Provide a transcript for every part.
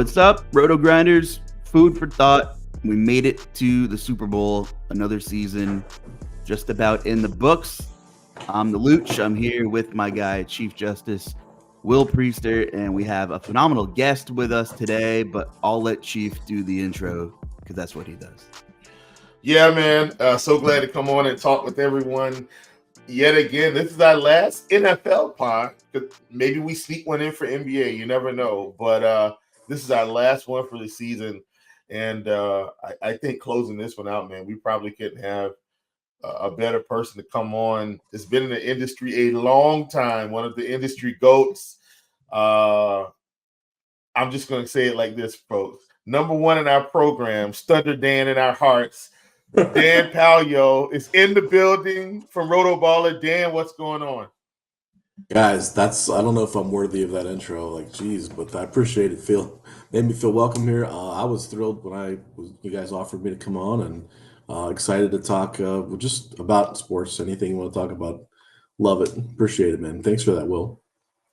What's up, RotoGrinders? Food for thought. We made it to the Super Bowl, another season just about in the books. I'm the Luuch. I'm here with my guy, Chief Justice Will Priester, and we have a phenomenal guest with us today, but I'll let Chief do the intro because that's what he does. Yeah, man. So glad to come on and talk with everyone yet again. This is our last NFL pod. Maybe we sneak one in for NBA. You never know. But this is our last one for the season. And I think closing this one out, man, we probably couldn't have a better person to come on. It's been in the industry a long time. One of the industry GOATs. I'm just going to say it like this, folks. Number one in our program, Thunder Dan in our hearts. Dan Palyo is in the building from Rotoballer. Dan, what's going on? Guys, I don't know if I'm worthy of that intro, like, geez, but I appreciate it. Made me feel welcome here. I was thrilled when you guys offered me to come on, and excited to talk just about sports. Anything you want to talk about, love it. Appreciate it, man. Thanks for that, Will.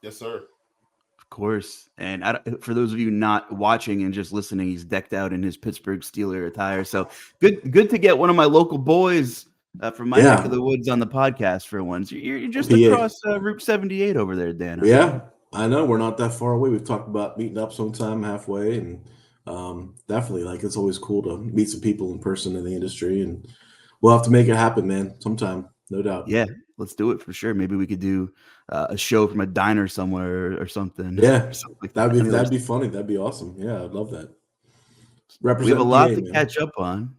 Yes, sir. Of course. And for those of you not watching and just listening, he's decked out in his Pittsburgh Steeler attire. So good to get one of my local boys from my neck of the woods on the podcast for once. You're just across Route 78 over there, Dan. Yeah, I know. We're not that far away. We've talked about meeting up sometime halfway, and definitely, like, it's always cool to meet some people in person in the industry, and we'll have to make it happen, man, sometime, no doubt. Yeah, let's do it for sure. Maybe we could do a show from a diner somewhere or something. Yeah, something like that'd be funny. That'd be awesome. Yeah, I'd love that. We have a lot to catch up on.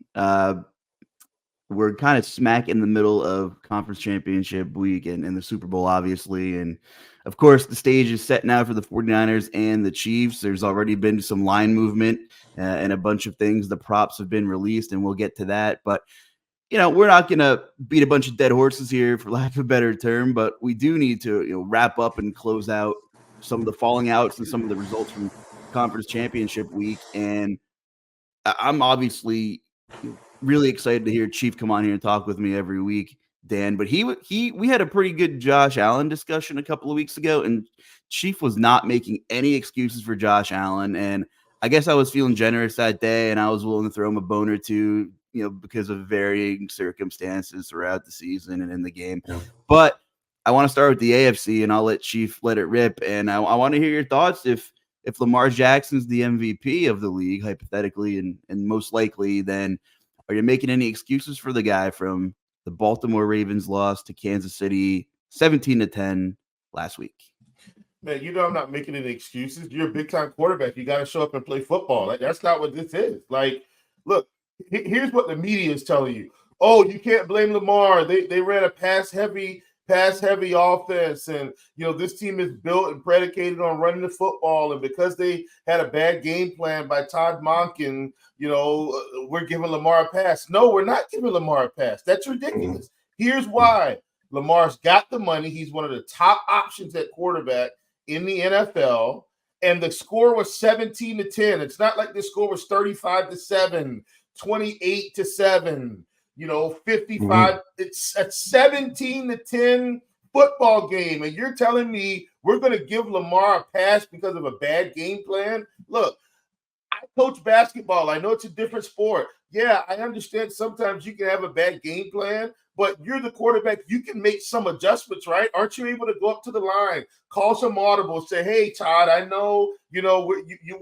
We're kind of smack in the middle of conference championship week and the Super Bowl, obviously. And of course, the stage is set now for the 49ers and the Chiefs. There's already been some line movement and a bunch of things. The props have been released, and we'll get to that. But, we're not going to beat a bunch of dead horses here, for lack of a better term. But we do need to, wrap up and close out some of the falling outs and some of the results from conference championship week. And I'm obviously really excited to hear Chief come on here and talk with me every week, Dan. But we had a pretty good Josh Allen discussion a couple of weeks ago, and Chief was not making any excuses for Josh Allen. And I guess I was feeling generous that day, and I was willing to throw him a bone or two, because of varying circumstances throughout the season and in the game. Yeah. But I want to start with the AFC, and I'll let Chief let it rip. And I want to hear your thoughts if Lamar Jackson's the MVP of the league, hypothetically, and most likely, then are you making any excuses for the guy from the Baltimore Ravens loss to Kansas City 17-10 last week? Man, I'm not making any excuses. You're a big-time quarterback. You got to show up and play football. Like, that's not what this is. Like, look, here's what the media is telling you. Oh, you can't blame Lamar. They ran a pass-heavy offense, and this team is built and predicated on running the football, and because they had a bad game plan by Todd Monken, we're giving Lamar a pass. No, we're not giving Lamar a pass. That's ridiculous. Here's why. Lamar's got the money. He's one of the top options at quarterback in the NFL, and the score was 17-10. It's not like the score was 35-7, 28-7. 55, it's a 17-10 football game. And you're telling me we're going to give Lamar a pass because of a bad game plan? Look, I coach basketball. I know it's a different sport. Yeah, I understand sometimes you can have a bad game plan, but you're the quarterback. You can make some adjustments, right? Aren't you able to go up to the line, call some audibles, say, hey, Todd, I know, you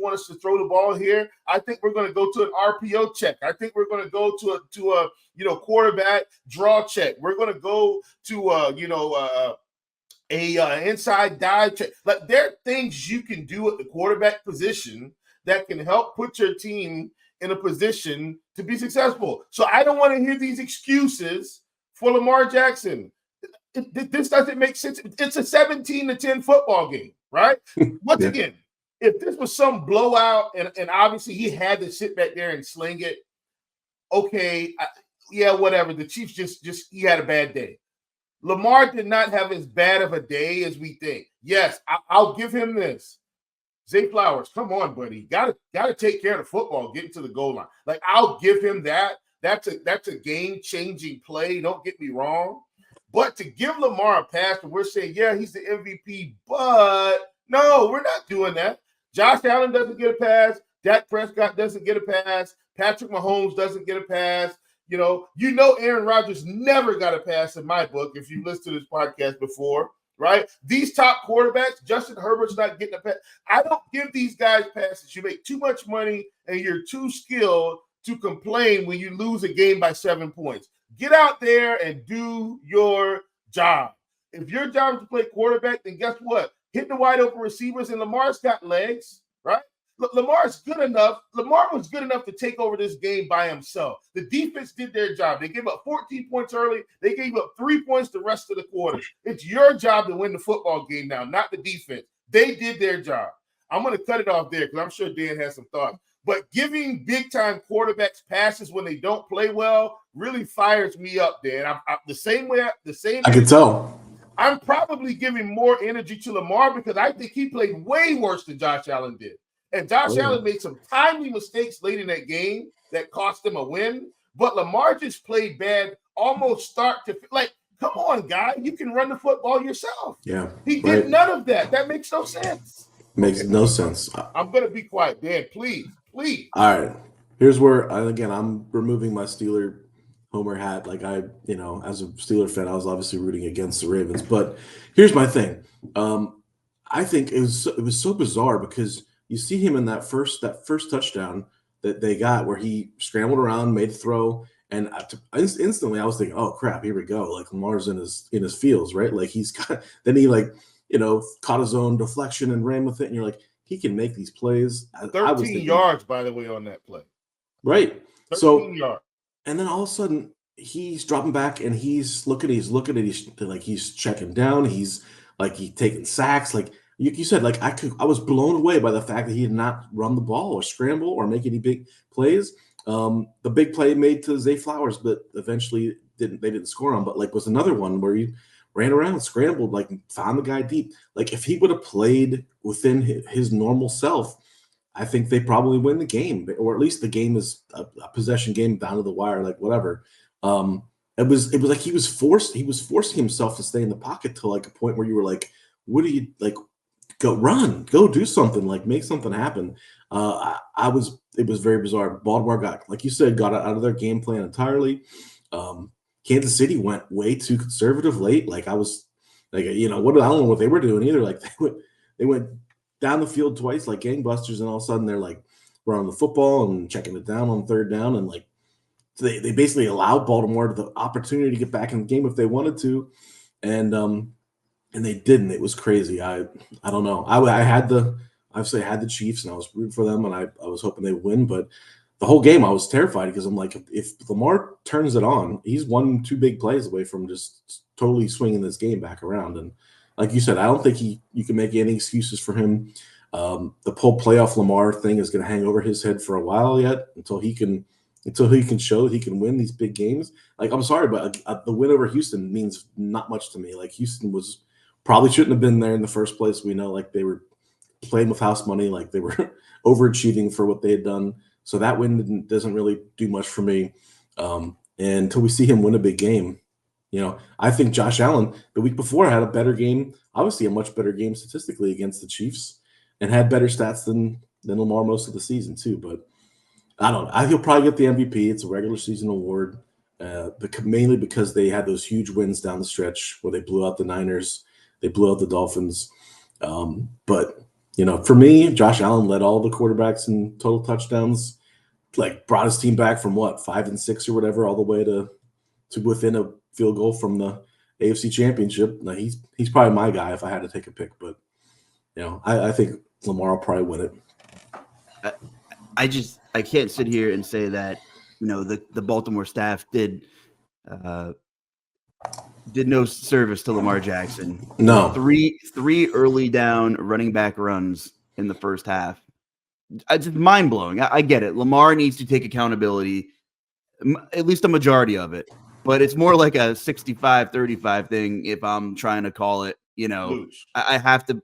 want us to throw the ball here. I think we're going to go to an RPO check. I think we're going to go to a quarterback draw check. We're going to go to a inside dive check. Like, there are things you can do at the quarterback position that can help put your team in a position to be successful. So I don't want to hear these excuses for Lamar Jackson. This doesn't make sense. It's a 17-10 football game, right? Once again, if this was some blowout and obviously he had to sit back there and sling it, okay, whatever. The Chiefs just he had a bad day. Lamar did not have as bad of a day as we think. Yes, I'll give him this. Zay Flowers, come on, buddy. Gotta take care of the football, getting to the goal line. Like, I'll give him that. That's a game-changing play. Don't get me wrong. But to give Lamar a pass, and we're saying, yeah, he's the MVP, but no, we're not doing that. Josh Allen doesn't get a pass. Dak Prescott doesn't get a pass. Patrick Mahomes doesn't get a pass. Aaron Rodgers never got a pass in my book if you listened to this podcast before, right? These top quarterbacks, Justin Herbert's not getting a pass. I don't give these guys passes. You make too much money and you're too skilled to complain when you lose a game by 7 points. Get out there and do your job. If your job is to play quarterback, then guess what? Hit the wide open receivers, and Lamar's got legs, right? Lamar's good enough. Lamar was good enough to take over this game by himself. The defense did their job. They gave up 14 points early. They gave up 3 points the rest of the quarter. It's your job to win the football game now, not the defense. They did their job. I'm going to cut it off there because I'm sure Dan has some thoughts. But giving big-time quarterbacks passes when they don't play well really fires me up, Dan. I'm the same way. I can tell. I'm probably giving more energy to Lamar because I think he played way worse than Josh Allen did. And Josh Allen made some timely mistakes late in that game that cost him a win. But Lamar just played bad almost start to – like, come on, guy. You can run the football yourself. Yeah. He did none of that. That makes no sense. Makes no sense. I'm going to be quiet, Dan. Please. All right. Here's where, again, I'm removing my Steeler homer hat. Like as a Steeler fan, I was obviously rooting against the Ravens. But here's my thing. I think it was so bizarre because you see him in that first touchdown that they got where he scrambled around, made a throw, and instantly I was thinking, oh crap, here we go. Like Lamar's in his feels, right? Like he's got then he caught his own deflection and ran with it, and you're like, he can make these plays. 13 yards, by the way, on that play. Right. 13 yards. And then all of a sudden he's dropping back and he's looking, he's checking down. He's taking sacks. Like you said, like I was blown away by the fact that he had not run the ball or scramble or make any big plays. The big play made to Zay Flowers, but eventually they didn't score on. But was another one where he ran around, scrambled, found the guy deep. Like if he would have played within his normal self, I think they probably win the game, or at least the game is a possession game down to the wire, whatever. It was like he was forcing himself to stay in the pocket to a point where you were like, what do you go run, go do something, make something happen. It was very bizarre. Baltimore got out of their game plan entirely. Kansas City went way too conservative late. I was I don't know what they were doing either. They went down the field twice like gangbusters, and all of a sudden they're running the football and checking it down on third down, and they basically allowed Baltimore the opportunity to get back in the game if they wanted to, and they didn't. It was crazy. I don't know. I had the Chiefs and I was rooting for them, and I was hoping they would win, but the whole game I was terrified because I'm like, if Lamar turns it on, he's 1-2 big plays away from just totally swinging this game back around. And like you said, I don't think you can make any excuses for him. The whole playoff Lamar thing is going to hang over his head for a while yet until he can show that he can win these big games. I'm sorry, but the win over Houston means not much to me. Houston probably shouldn't have been there in the first place. We know they were playing with house money, they were overachieving for what they had done. So that win doesn't really do much for me. And until we see him win a big game, I think Josh Allen the week before had a better game, obviously a much better game statistically against the Chiefs, and had better stats than Lamar most of the season too. But I don't know. He'll probably get the MVP. It's a regular season award, mainly because they had those huge wins down the stretch where they blew out the Niners, they blew out the Dolphins. But for me, Josh Allen led all the quarterbacks in total touchdowns, brought his team back from 5-6 or whatever, all the way to within a field goal from the AFC Championship. Now he's probably my guy if I had to take a pick, but I think Lamar will probably win it. I can't sit here and say that the Baltimore staff did no service to Lamar Jackson. No. Three early down running back runs in the first half. It's mind blowing. I get it. Lamar needs to take accountability, at least a majority of it, but it's more like a 65-35 thing. If I'm trying to call it, Luuch. I have to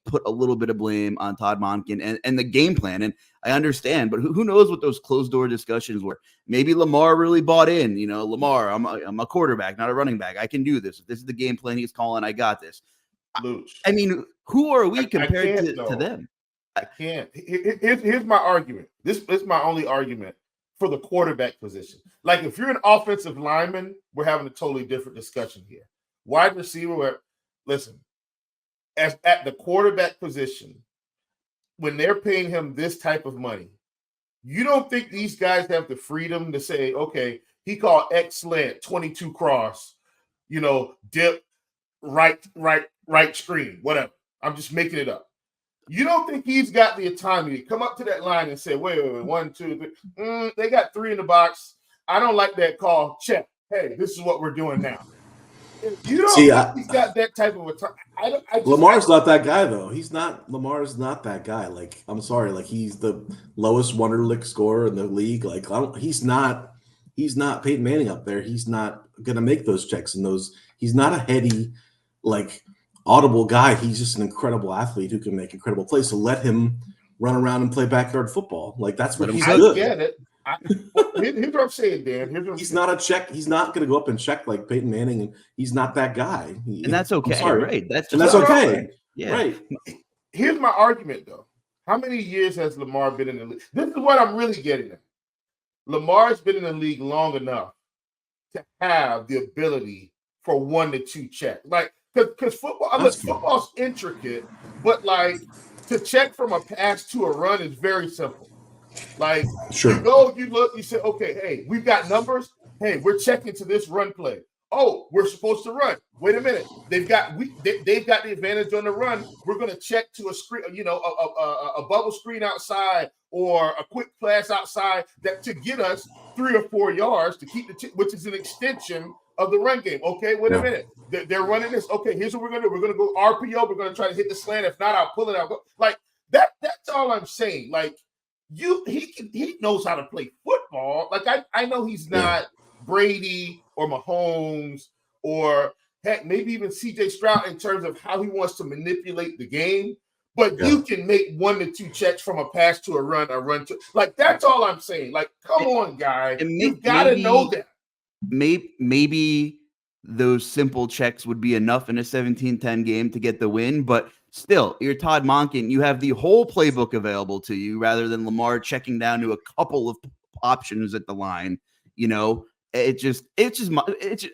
put a little bit of blame on Todd Monken and the game plan. And I understand, but who knows what those closed door discussions were? Maybe Lamar really bought in. Lamar, I'm a quarterback, not a running back. I can do this. If this is the game plan he's calling, I got this. Luuch. I mean, who are we compared to them? I can't. Here's my argument. This is my only argument for the quarterback position. Like, if you're an offensive lineman, we're having a totally different discussion here. Wide receiver, listen, as at the quarterback position, when they're paying him this type of money, you don't think these guys have the freedom to say, okay, he called X slant, 22 cross, dip, right screen, whatever. I'm just making it up. You don't think he's got the autonomy to come up to that line and say, wait, 1, 2, 3. They got 3 in the box. I don't like that call. Check. Hey, this is what we're doing now. You don't think he's got that type of autonomy. Lamar's not that guy, though. Lamar's not that guy. Like, I'm sorry. Like, he's the lowest Wonderlic scorer in the league. Like, he's not Peyton Manning up there. He's not going to make those checks and those. He's not a heady, like, audible guy. He's just an incredible athlete who can make incredible plays. So let him run around and play backyard football. Like, that's what he's good. I get it. Here's what I'm saying, Dan. He's not a check. He's not going to go up and check like Peyton Manning, and he's not that guy. And that's okay, right? That's okay. Right. Yeah. Right. Here's my argument, though. How many years has Lamar been in the league? This is what I'm really getting at. Lamar's been in the league long enough to have the ability for 1 to 2 checks. Like, because football's intricate, but like to check from a pass to a run is very simple. Like, sure. You look, you say, okay, hey, we've got numbers. Hey, we're checking to this run play. Oh, we're supposed to run. Wait a minute. They've got the advantage on the run. We're going to check to a screen, a bubble screen outside or a quick pass outside to get us 3 or 4 yards to keep which is an extension of the run game. Okay, wait a minute. They're running this. Okay, here's what we're going to do. We're going to go RPO. We're going to try to hit the slant. If not, I'll pull it out. Like that. That's all I'm saying. Like, he knows how to play football. Like, I know he's not Brady or Mahomes or heck, maybe even CJ Stroud in terms of how he wants to manipulate the game. But you can make 1 to 2 checks from a pass to a run to like, that's all I'm saying. Like, come on, guy. You've got to know that. Maybe those simple checks would be enough in a 17-10 game to get the win, but still, you're Todd Monken. You have the whole playbook available to you rather than Lamar checking down to a couple of options at the line. It's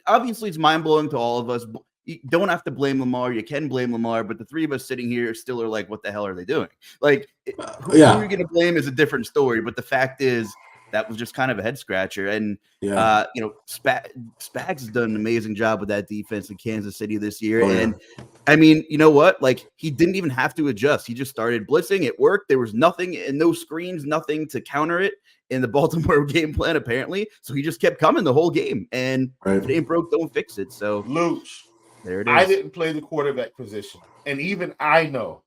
obviously it's mind blowing to all of us. You don't have to blame Lamar. You can blame Lamar, but the 3 of us sitting here still are like, what the hell are they doing? Like, who are you going to blame is a different story. But the fact is, that was just kind of a head scratcher. And, Spags has done an amazing job with that defense in Kansas City this year. And I mean, you know what? Like, he didn't even have to adjust. He just started blitzing. It worked. There was nothing and no screens, nothing to counter it in the Baltimore game plan, apparently. So he just kept coming the whole game. And if it ain't broke, don't fix it. So, Luuch, there it is. I didn't play the quarterback position. And even I know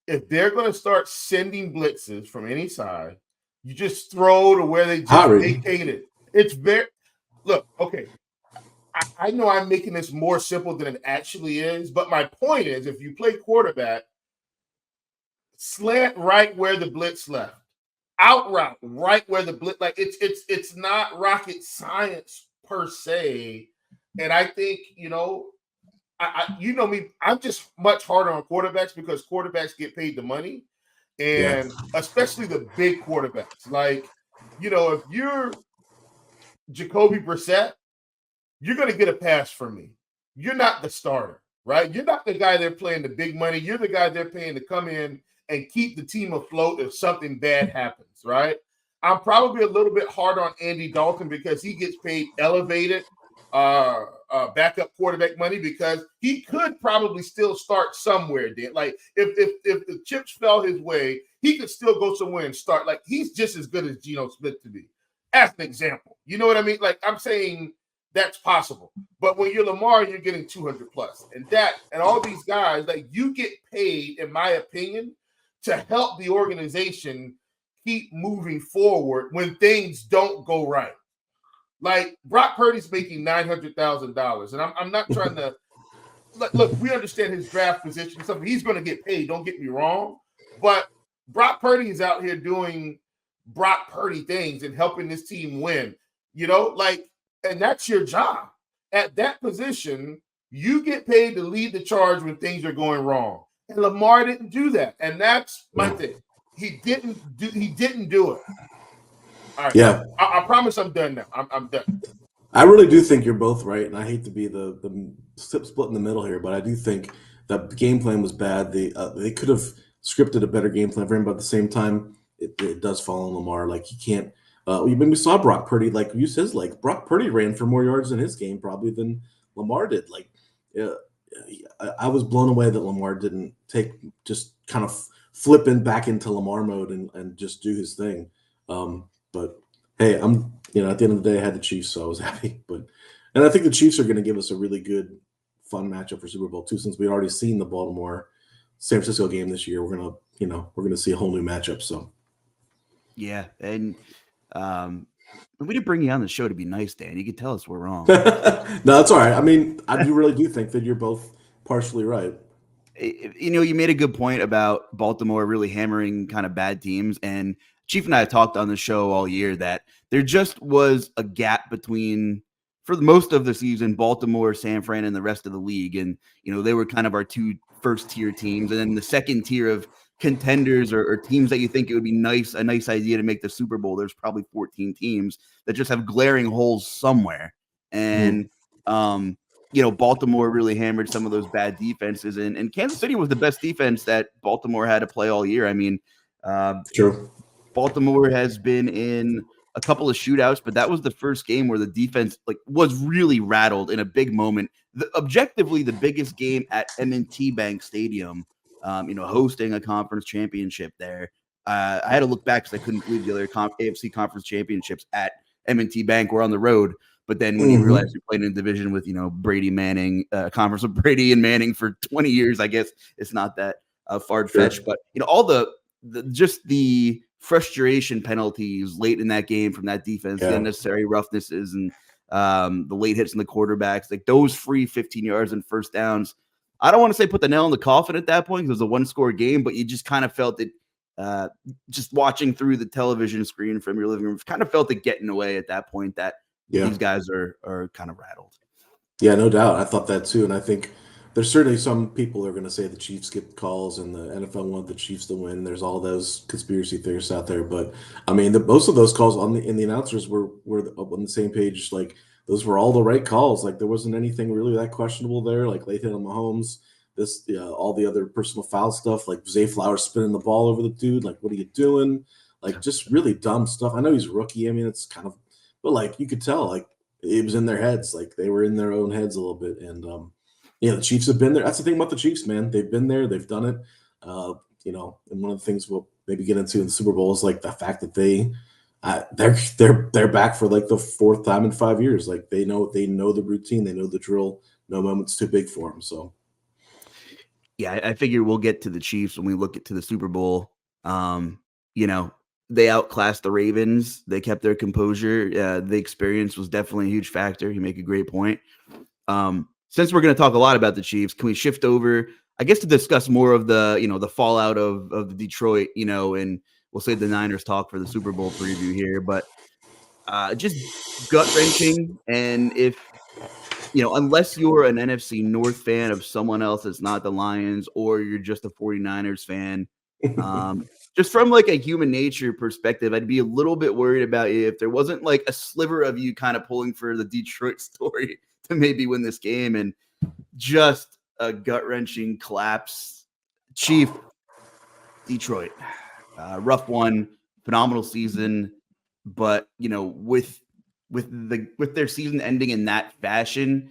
if they're going to start sending blitzes from any side, you just throw to where they just vacated. It's very – look, okay, I know I'm making this more simple than it actually is, but my point is if you play quarterback, slant right where the blitz left, out route right where the blitz – like it's not rocket science per se. And I think, you know me, I'm just much harder on quarterbacks because quarterbacks get paid the money. And especially the big quarterbacks. Like, if you're Jacoby Brissett, you're going to get a pass from me. You're not the starter, right? You're not the guy they're playing the big money. You're the guy they're paying to come in and keep the team afloat if something bad happens, right? I'm probably a little bit hard on Andy Dalton because he gets paid elevated backup quarterback money because he could probably still start somewhere. Dan. Like if the chips fell his way, he could still go somewhere and start. Like he's just as good as Geno Smith to be, as an example. You know what I mean? Like I'm saying that's possible. But when you're Lamar, you're getting 200 plus, and all these guys, like you get paid, in my opinion, to help the organization keep moving forward when things don't go right. Like Brock Purdy's making $900,000, and I'm not trying to look. We understand his draft position, something he's going to get paid. Don't get me wrong, but Brock Purdy is out here doing Brock Purdy things and helping this team win. And that's your job at that position. You get paid to lead the charge when things are going wrong, and Lamar didn't do that, and that's my thing. he didn't do it. All right. Yeah. I promise I'm done now. I'm done. I really do think you're both right, and I hate to be the split in the middle here, but I do think that the game plan was bad. They could have scripted a better game plan for him, but at the same time, it does fall on Lamar. Like, he can't. When we saw Brock Purdy, like, use his legs. Brock Purdy ran for more yards in his game probably than Lamar did. Like, I was blown away that Lamar didn't just kind of flipping back into Lamar mode and just do his thing. But hey, at the end of the day, I had the Chiefs, so I was happy. And I think the Chiefs are going to give us a really good, fun matchup for Super Bowl II, since we'd already seen the Baltimore San Francisco game this year. We're gonna see a whole new matchup. So yeah, and we didn't bring you on the show to be nice, Dan. You could tell us we're wrong. No, that's all right. I mean, I really do think that you're both partially right. You made a good point about Baltimore really hammering kind of bad teams, and Chief and I have talked on the show all year that there just was a gap between, for most of the season, Baltimore, San Fran, and the rest of the league. And, they were kind of our two first-tier teams. And then the second tier of contenders or teams that you think it would be a nice idea to make the Super Bowl, there's probably 14 teams that just have glaring holes somewhere. And, Baltimore really hammered some of those bad defenses. And Kansas City was the best defense that Baltimore had to play all year. I mean, True. Baltimore has been in a couple of shootouts, but that was the first game where the defense was really rattled in a big moment. Objectively, the biggest game at M&T Bank Stadium, hosting a conference championship there. I had to look back because I couldn't believe the other AFC conference championships at M&T Bank were on the road. But then when you realize you're playing in a division with, Brady Manning, conference with Brady and Manning for 20 years, I guess it's not that far-fetched. Sure. But, all the frustration penalties late in that game from that defense, the unnecessary roughnesses and the late hits in the quarterbacks, like those free 15 yards and first downs. I don't want to say put the nail in the coffin at that point because it was a one-score game, but you just kind of felt it just watching through the television screen from your living room, kind of felt it getting away at that point that these guys are kind of rattled. Yeah, no doubt. I thought that too. And I think there's certainly some people who are going to say the Chiefs get calls and the NFL wanted the Chiefs to win. There's all those conspiracy theorists out there. But I mean, most of those calls in the announcers were on the same page. Like, those were all the right calls. Like, there wasn't anything really that questionable there. Like, late hit on Mahomes, all the other personal foul stuff, like Zay Flowers spinning the ball over the dude. Like, what are you doing? Like, just really dumb stuff. I know he's a rookie. I mean, it's kind of, but like, you could tell, like, it was in their heads. Like, they were in their own heads a little bit. And, the Chiefs have been there. That's the thing about the Chiefs, man. They've been there. They've done it. And one of the things we'll maybe get into in the Super Bowl is like the fact that they're back for like the fourth time in 5 years. Like, they know the routine. They know the drill. No moment's too big for them. So, yeah, I figure we'll get to the Chiefs when we look to the Super Bowl. They outclassed the Ravens. They kept their composure. The experience was definitely a huge factor. You make a great point. Since we're going to talk a lot about the Chiefs, can we shift over, I guess, to discuss more of the, the fallout of the Detroit, and we'll save the Niners talk for the Super Bowl preview here, but just gut wrenching. And if, unless you're an NFC North fan of someone else that's not the Lions, or you're just a 49ers fan, just from like a human nature perspective, I'd be a little bit worried about you if there wasn't like a sliver of you kind of pulling for the Detroit story to maybe win this game. And just a gut-wrenching collapse. Chief, Detroit, rough one, phenomenal season, but with their season ending in that fashion,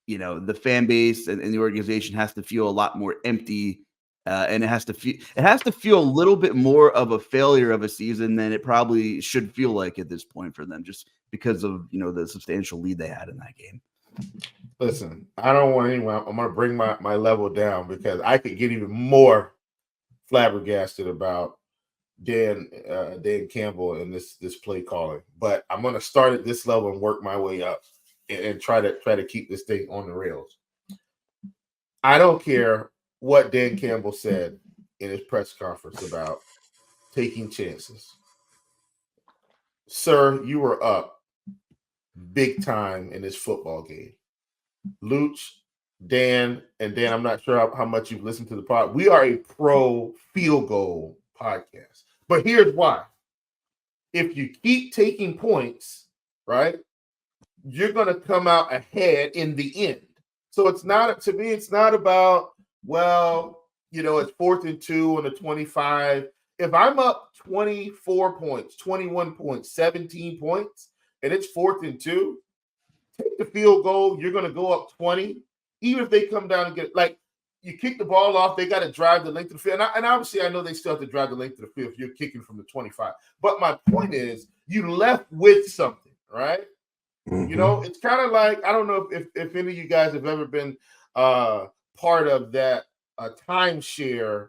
the fan base and the organization has to feel a lot more empty. And it has to feel a little bit more of a failure of a season than it probably should feel like at this point for them, just because of the substantial lead they had in that game. Listen, I don't want anyone. I'm going to bring my level down because I could get even more flabbergasted about Dan Campbell and this play calling. But I'm going to start at this level and work my way up and try to keep this thing on the rails. I don't care what Dan Campbell said in his press conference about taking chances. Sir, you were up big time in this football game. Luuch, Dan, I'm not sure how much you've listened to the pod. We are a pro field goal podcast. But here's why. If you keep taking points, right, you're going to come out ahead in the end. So it's not, to me, it's not about, well, it's 4th and 2 on the 25. If I'm up 24 points, 21 points, 17 points, and it's 4th and 2, take the field goal. You're going to go up 20. Even if they come down and get, like, you kick the ball off, they got to drive the length of the field. And obviously, I know they still have to drive the length of the field if you're kicking from the 25. But my point is, you left with something, right? Mm-hmm. It's kind of like, I don't know if any of you guys have ever been part of that timeshare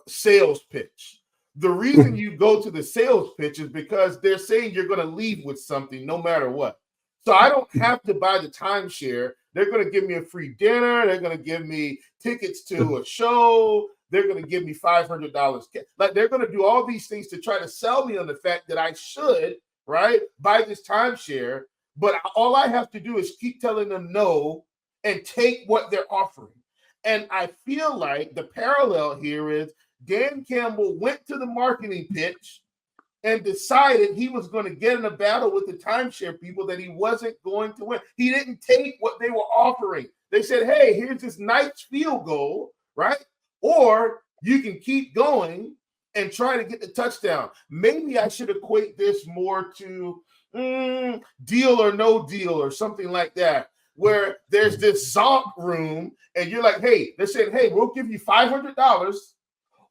sales pitch. The reason you go to the sales pitch is because they're saying you're going to leave with something no matter what. So I don't have to buy the timeshare. They're going to give me a free dinner. They're going to give me tickets to a show. They're going to give me $500. Like, they're going to do all these things to try to sell me on the fact that I should, right, buy this timeshare. But all I have to do is keep telling them no and take what they're offering. And I feel like the parallel here is Dan Campbell went to the marketing pitch and decided he was going to get in a battle with the timeshare people that he wasn't going to win. He didn't take what they were offering. They said, hey, here's this nice field goal, right? Or you can keep going and try to get the touchdown. Maybe I should equate this more to deal or no deal or something like that, where there's this zonk room and you're like, hey, they're saying, hey, we'll give you $500,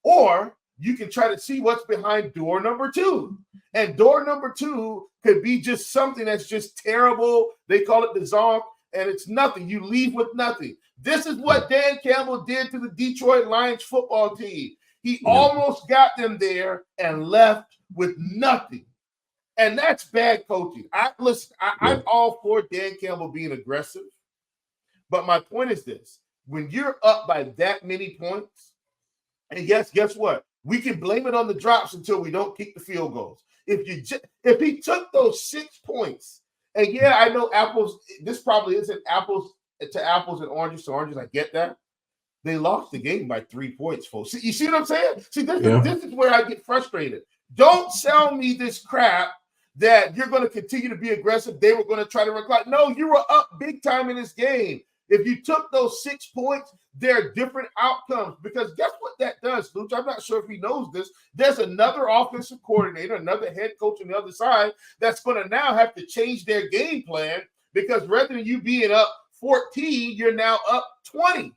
or you can try to see what's behind door number 2. And door number 2 could be just something that's just terrible. They call it the zonk, and it's nothing. You leave with nothing. This is what Dan Campbell did to the Detroit Lions football team. He almost got them there and left with nothing. And that's bad coaching. I'm all for Dan Campbell being aggressive. But my point is this. When you're up by that many points, and yes, guess what? We can blame it on the drops until we don't kick the field goals. If he took those 6 points, and yeah, I know this probably isn't apples to apples and oranges to oranges. I get that. They lost the game by 3 points, folks. You see what I'm saying? See, this is where I get frustrated. Don't sell me this crap that you're going to continue to be aggressive. They were going to try to recline. No, you were up big time in this game. If you took those 6 points, there are different outcomes, because guess what that does, Luuch? I'm not sure if he knows this. There's another offensive coordinator, another head coach on the other side that's going to now have to change their game plan, because rather than you being up 14, you're now up 20.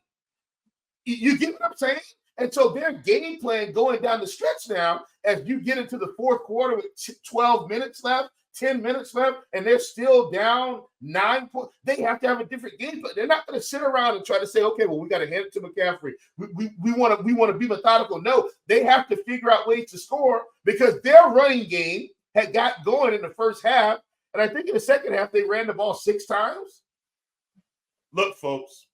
You get what I'm saying? And so their game plan going down the stretch now, as you get into the fourth quarter with 12 minutes left, 10 minutes left, and they're still down 9 points. They have to have a different game plan. They're not going to sit around and try to say, okay, well, we got to hand it to McCaffrey. We want to be methodical. No, they have to figure out ways to score, because their running game had got going in the first half. And I think in the second half, they ran the ball 6 times. Look, folks,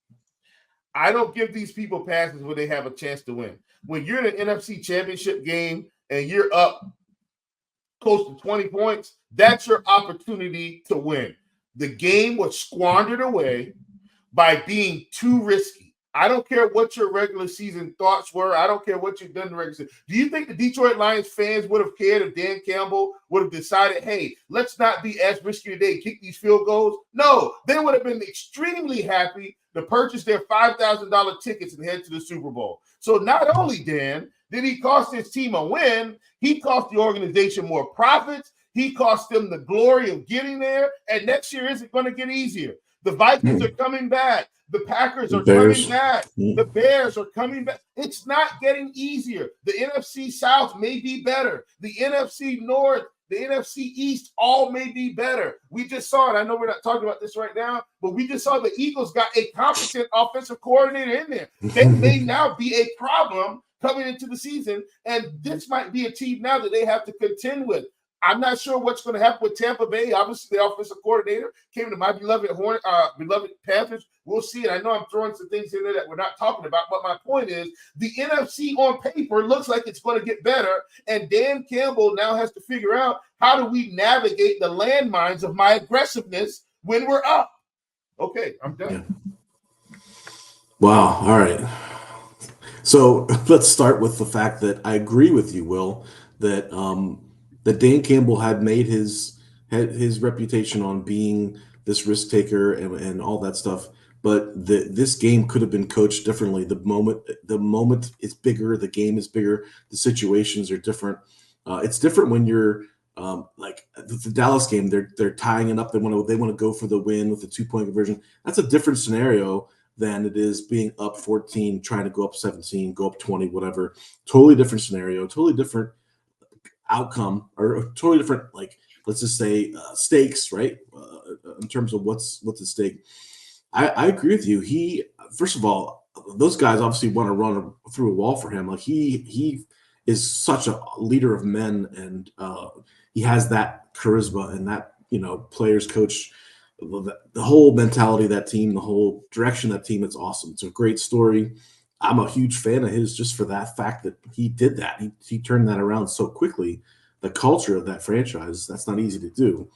I don't give these people passes when they have a chance to win. When you're in an NFC championship game and you're up close to 20 points, that's your opportunity to win. The game was squandered away by being too risky. I don't care what your regular season thoughts were. I don't care what you've done in the regular season. Do you think the Detroit Lions fans would have cared if Dan Campbell would have decided, hey, let's not be as risky today, kick these field goals? No, they would have been extremely happy to purchase their $5,000 tickets and head to the Super Bowl. So not only, Dan, did he cost his team a win, he cost the organization more profits. He cost them the glory of getting there. And next year isn't going to get easier. The Vikings are coming back. The Packers are coming back. The Bears are coming back. It's not getting easier. The NFC South may be better. The NFC North, the NFC East, all may be better. We just saw it. I know we're not talking about this right now, but we just saw the Eagles got a competent offensive coordinator in there. They may now be a problem coming into the season, and this might be a team now that they have to contend with. I'm not sure what's going to happen with Tampa Bay. Obviously, the offensive coordinator came to my beloved Panthers. We'll see it. I know I'm throwing some things in there that we're not talking about, but my point is the NFC on paper looks like it's going to get better, and Dan Campbell now has to figure out, how do we navigate the landmines of my aggressiveness when we're up? Okay, I'm done. Wow. All right. So let's start with the fact that I agree with you, Will, that that Dan Campbell had made his reputation on being this risk taker and all that stuff. But this game could have been coached differently. The moment is bigger, the game is bigger, the situations are different. It's different when you're like the Dallas game. They're tying it up. They want to go for the win with the 2-point conversion. That's a different scenario than it is being up 14, trying to go up 17, go up 20, whatever. Totally different scenario, totally different outcome, or totally different, like, let's just say stakes, right? In terms of what's at stake. I agree with you. First of all, those guys obviously want to run through a wall for him. Like he is such a leader of men, and he has that charisma and that players coach, the whole mentality of that team, the whole direction of that team. It's awesome. It's a great story. I'm a huge fan of his just for that fact that he did that. He turned that around so quickly. The culture of that franchise, that's not easy to do.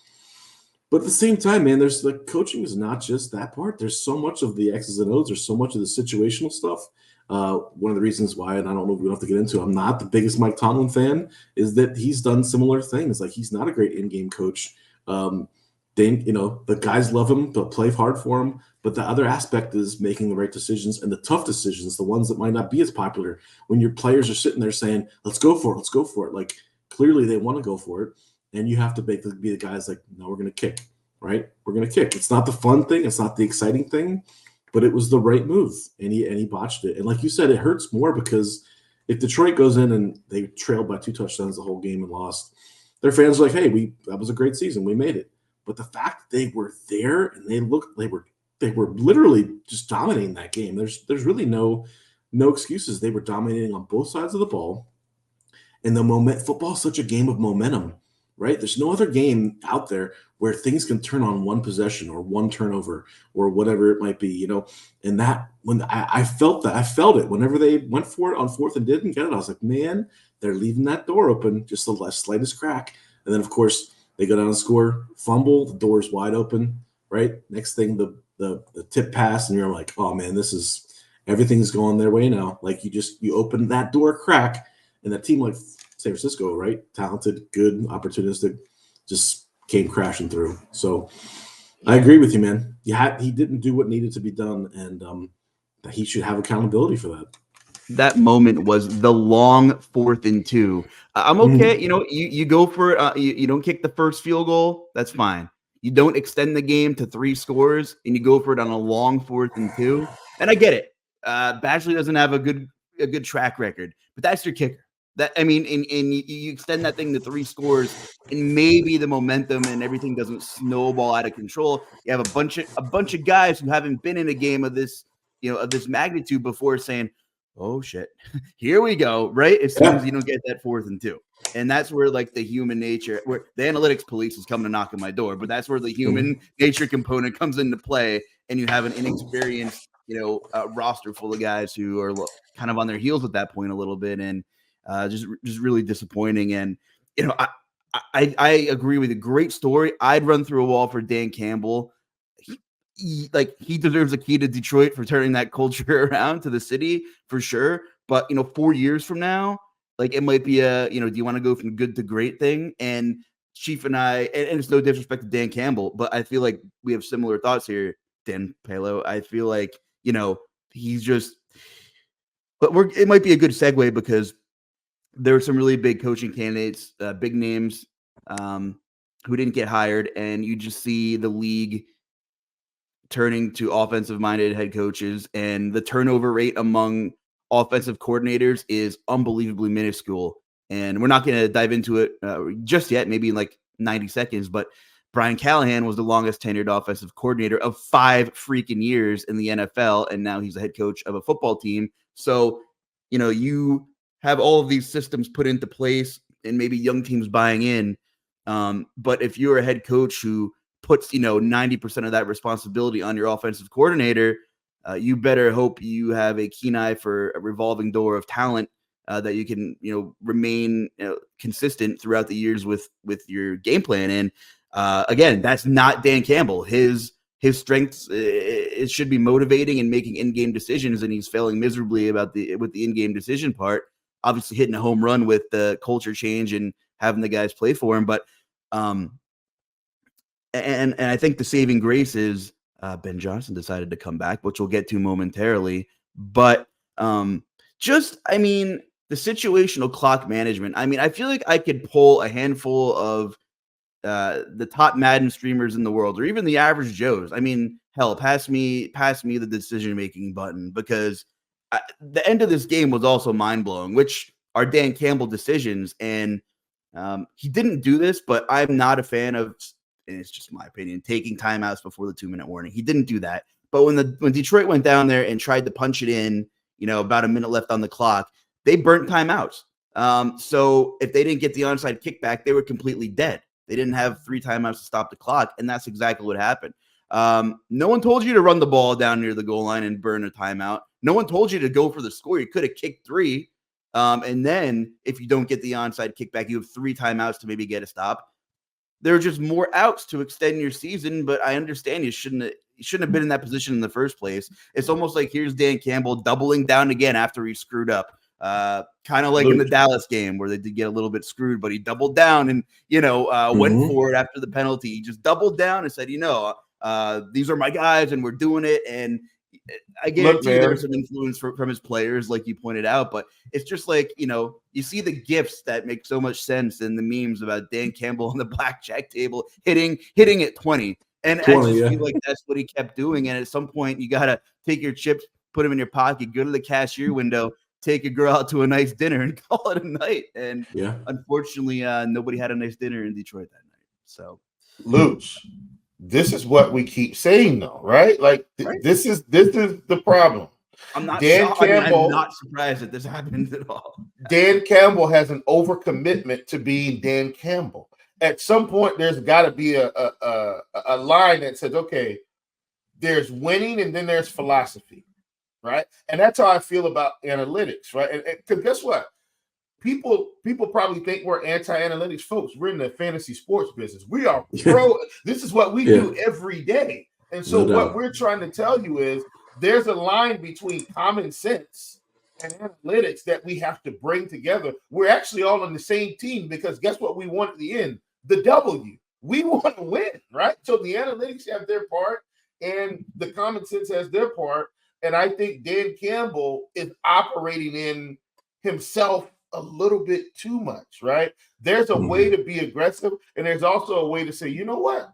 But at the same time, man, there's the coaching is not just that part. There's so much of the X's and O's. There's so much of the situational stuff. One of the reasons why, and I don't know if we don't have to get into it, I'm not the biggest Mike Tomlin fan, is that he's done similar things. Like, he's not a great in-game coach. The guys love him. They'll play hard for him. But the other aspect is making the right decisions and the tough decisions, the ones that might not be as popular. When your players are sitting there saying, let's go for it, let's go for it. Like, clearly they want to go for it. And you have to be the guys like, no, we're going to kick, right? We're going to kick. It's not the fun thing. It's not the exciting thing, but it was the right move. And he botched it. And like you said, it hurts more because if Detroit goes in and they trailed by 2 touchdowns the whole game and lost, their fans are like, hey, that was a great season. We made it. But the fact that they were there and they were literally just dominating that game. There's really no excuses. They were dominating on both sides of the ball. And football is such a game of momentum, right? There's no other game out there where things can turn on one possession or one turnover or whatever it might be, And that, when I felt it whenever they went for it on fourth and didn't get it, I was like, man, they're leaving that door open, just the slightest crack. And then, of course, they go down and score, fumble, the door's wide open, right? Next thing, the tip pass, and you're like, oh man, everything's going their way now. Like, you open that door crack, and that team like San Francisco, right? Talented, good, opportunistic, just came crashing through. So I agree with you, man. He didn't do what needed to be done, and he should have accountability for that. That moment was the long 4th and 2. I'm okay. You go for it. You don't kick the first field goal. That's fine. You don't extend the game to 3 scores, and you go for it on a long 4th and 2. And I get it. Badgley doesn't have a good track record, but that's your kicker. And you extend that thing to 3 scores, and maybe the momentum and everything doesn't snowball out of control. You have a bunch of guys who haven't been in a game of this magnitude before saying, oh shit, here we go, right? As soon as you don't get that 4th and 2. And that's where, like, the human nature, where the analytics police is coming to knock on my door, but that's where the human nature component comes into play. And you have an inexperienced, roster full of guys who are kind of on their heels at that point a little bit. And just really disappointing. And, I agree with you. Great story. I'd run through a wall for Dan Campbell. He deserves a key to Detroit for turning that culture around to the city for sure. But 4 years from now, like, it might be do you want to go from good to great thing? And Chief and I, and it's no disrespect to Dan Campbell, but I feel like we have similar thoughts here, Dan Palyo. I feel like, he's just, but it might be a good segue because there are some really big coaching candidates, big names, who didn't get hired, and you just see the league turning to offensive-minded head coaches, and the turnover rate among offensive coordinators is unbelievably minuscule. And we're not going to dive into it just yet, maybe in like 90 seconds, but Brian Callahan was the longest tenured offensive coordinator of 5 freaking years in the NFL, and now he's the head coach of a football team. So, you have all of these systems put into place and maybe young teams buying in. But if you're a head coach who puts 90% of that responsibility on your offensive coordinator, you better hope you have a keen eye for a revolving door of talent that you can remain consistent throughout the years with your game plan. And again, that's not Dan Campbell. His his strengths, it should be motivating and making in-game decisions, and he's failing miserably with the in-game decision part. Obviously hitting a home run with the culture change and having the guys play for him. But and I think the saving grace is Ben Johnson decided to come back, which we'll get to momentarily. But the situational clock management. I mean, I feel like I could pull a handful of the top Madden streamers in the world, or even the average Joes. I mean, hell, pass me the decision-making button, because the end of this game was also mind-blowing, which are Dan Campbell decisions. And he didn't do this, but I'm not a fan of, and it's just my opinion, taking timeouts before the 2-minute warning. He didn't do that. But when Detroit went down there and tried to punch it in, about a minute left on the clock, they burnt timeouts. So if they didn't get the onside kickback, they were completely dead. They didn't have 3 timeouts to stop the clock, and that's exactly what happened. No one told you to run the ball down near the goal line and burn a timeout. No one told you to go for the score. You could have kicked 3, and then if you don't get the onside kickback, you have 3 timeouts to maybe get a stop. There are just more outs to extend your season, but I understand you shouldn't have been in that position in the first place. It's almost like here's Dan Campbell doubling down again after he screwed up. Kind of like in the Dallas game where they did get a little bit screwed, but he doubled down and, went for it after the penalty. He just doubled down and said, these are my guys and we're doing it. And I guarantee there was some influence from his players, like you pointed out, but it's just like, you see the gifs that make so much sense in the memes about Dan Campbell on the blackjack table hitting at 20. And I just feel like that's what he kept doing. And at some point you got to take your chips, put them in your pocket, go to the cashier window, take a girl out to a nice dinner and call it a night. And unfortunately, nobody had a nice dinner in Detroit that night. So, Luuch, this is what we keep saying, though, right? Like this is the problem. I'm not I'm not surprised that this happens at all. Dan Campbell has an overcommitment to being Dan Campbell. At some point, there's got to be a line that says, okay, there's winning and then there's philosophy. Right. And that's how I feel about analytics. Right. And because guess what? People probably think we're anti-analytics folks. We're in the fantasy sports business. We are pro. This is what we do every day. And so what we're trying to tell you is there's a line between common sense and analytics that we have to bring together. We're actually all on the same team because guess what we want at the end? The W. We want to win. Right. So the analytics have their part and the common sense has their part. And I think Dan Campbell is operating in himself a little bit too much, right? There's a way to be aggressive, and there's also a way to say, you know what?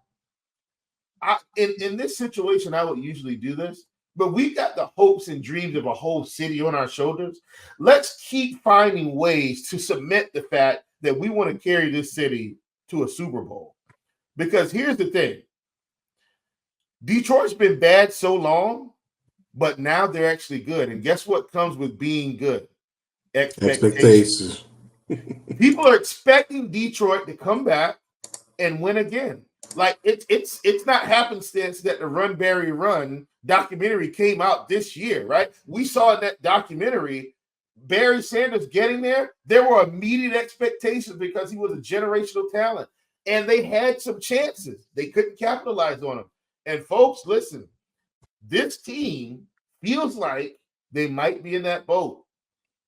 In this situation, I would usually do this, but we got the hopes and dreams of a whole city on our shoulders. Let's keep finding ways to cement the fact that we want to carry this city to a Super Bowl. Because here's the thing. Detroit's been bad so long, but now they're actually good. And guess what comes with being good? Expectations. People are expecting Detroit to come back and win again. Like it's not happenstance that the Run Barry Run documentary came out this year, right? We saw in that documentary Barry Sanders getting there. There were immediate expectations because he was a generational talent. And they had some chances. They couldn't capitalize on them. And folks, listen. This team feels like they might be in that boat.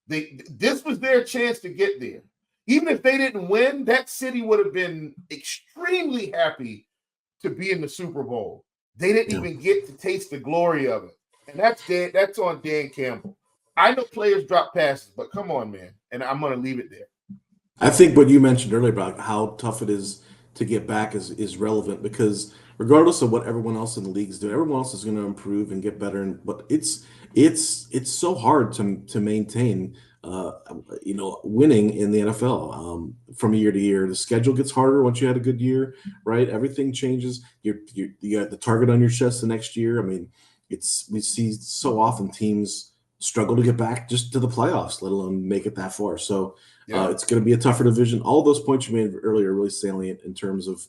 This was their chance to get there. Even if they didn't win, that city would have been extremely happy to be in the Super Bowl. They didn't even get to taste the glory of it. And that's on Dan Campbell. I know players drop passes, but come on, man. And I'm going to leave it there. I think what you mentioned earlier about how tough it is to get back is relevant because regardless of what everyone else in the league is doing, everyone else is going to improve and get better. But it's so hard to maintain, winning in the NFL from year to year. The schedule gets harder once you had a good year, right? Everything changes. You got the target on your chest the next year. I mean, we see so often teams struggle to get back just to the playoffs, let alone make it that far. So it's going to be a tougher division. All those points you made earlier are really salient in terms of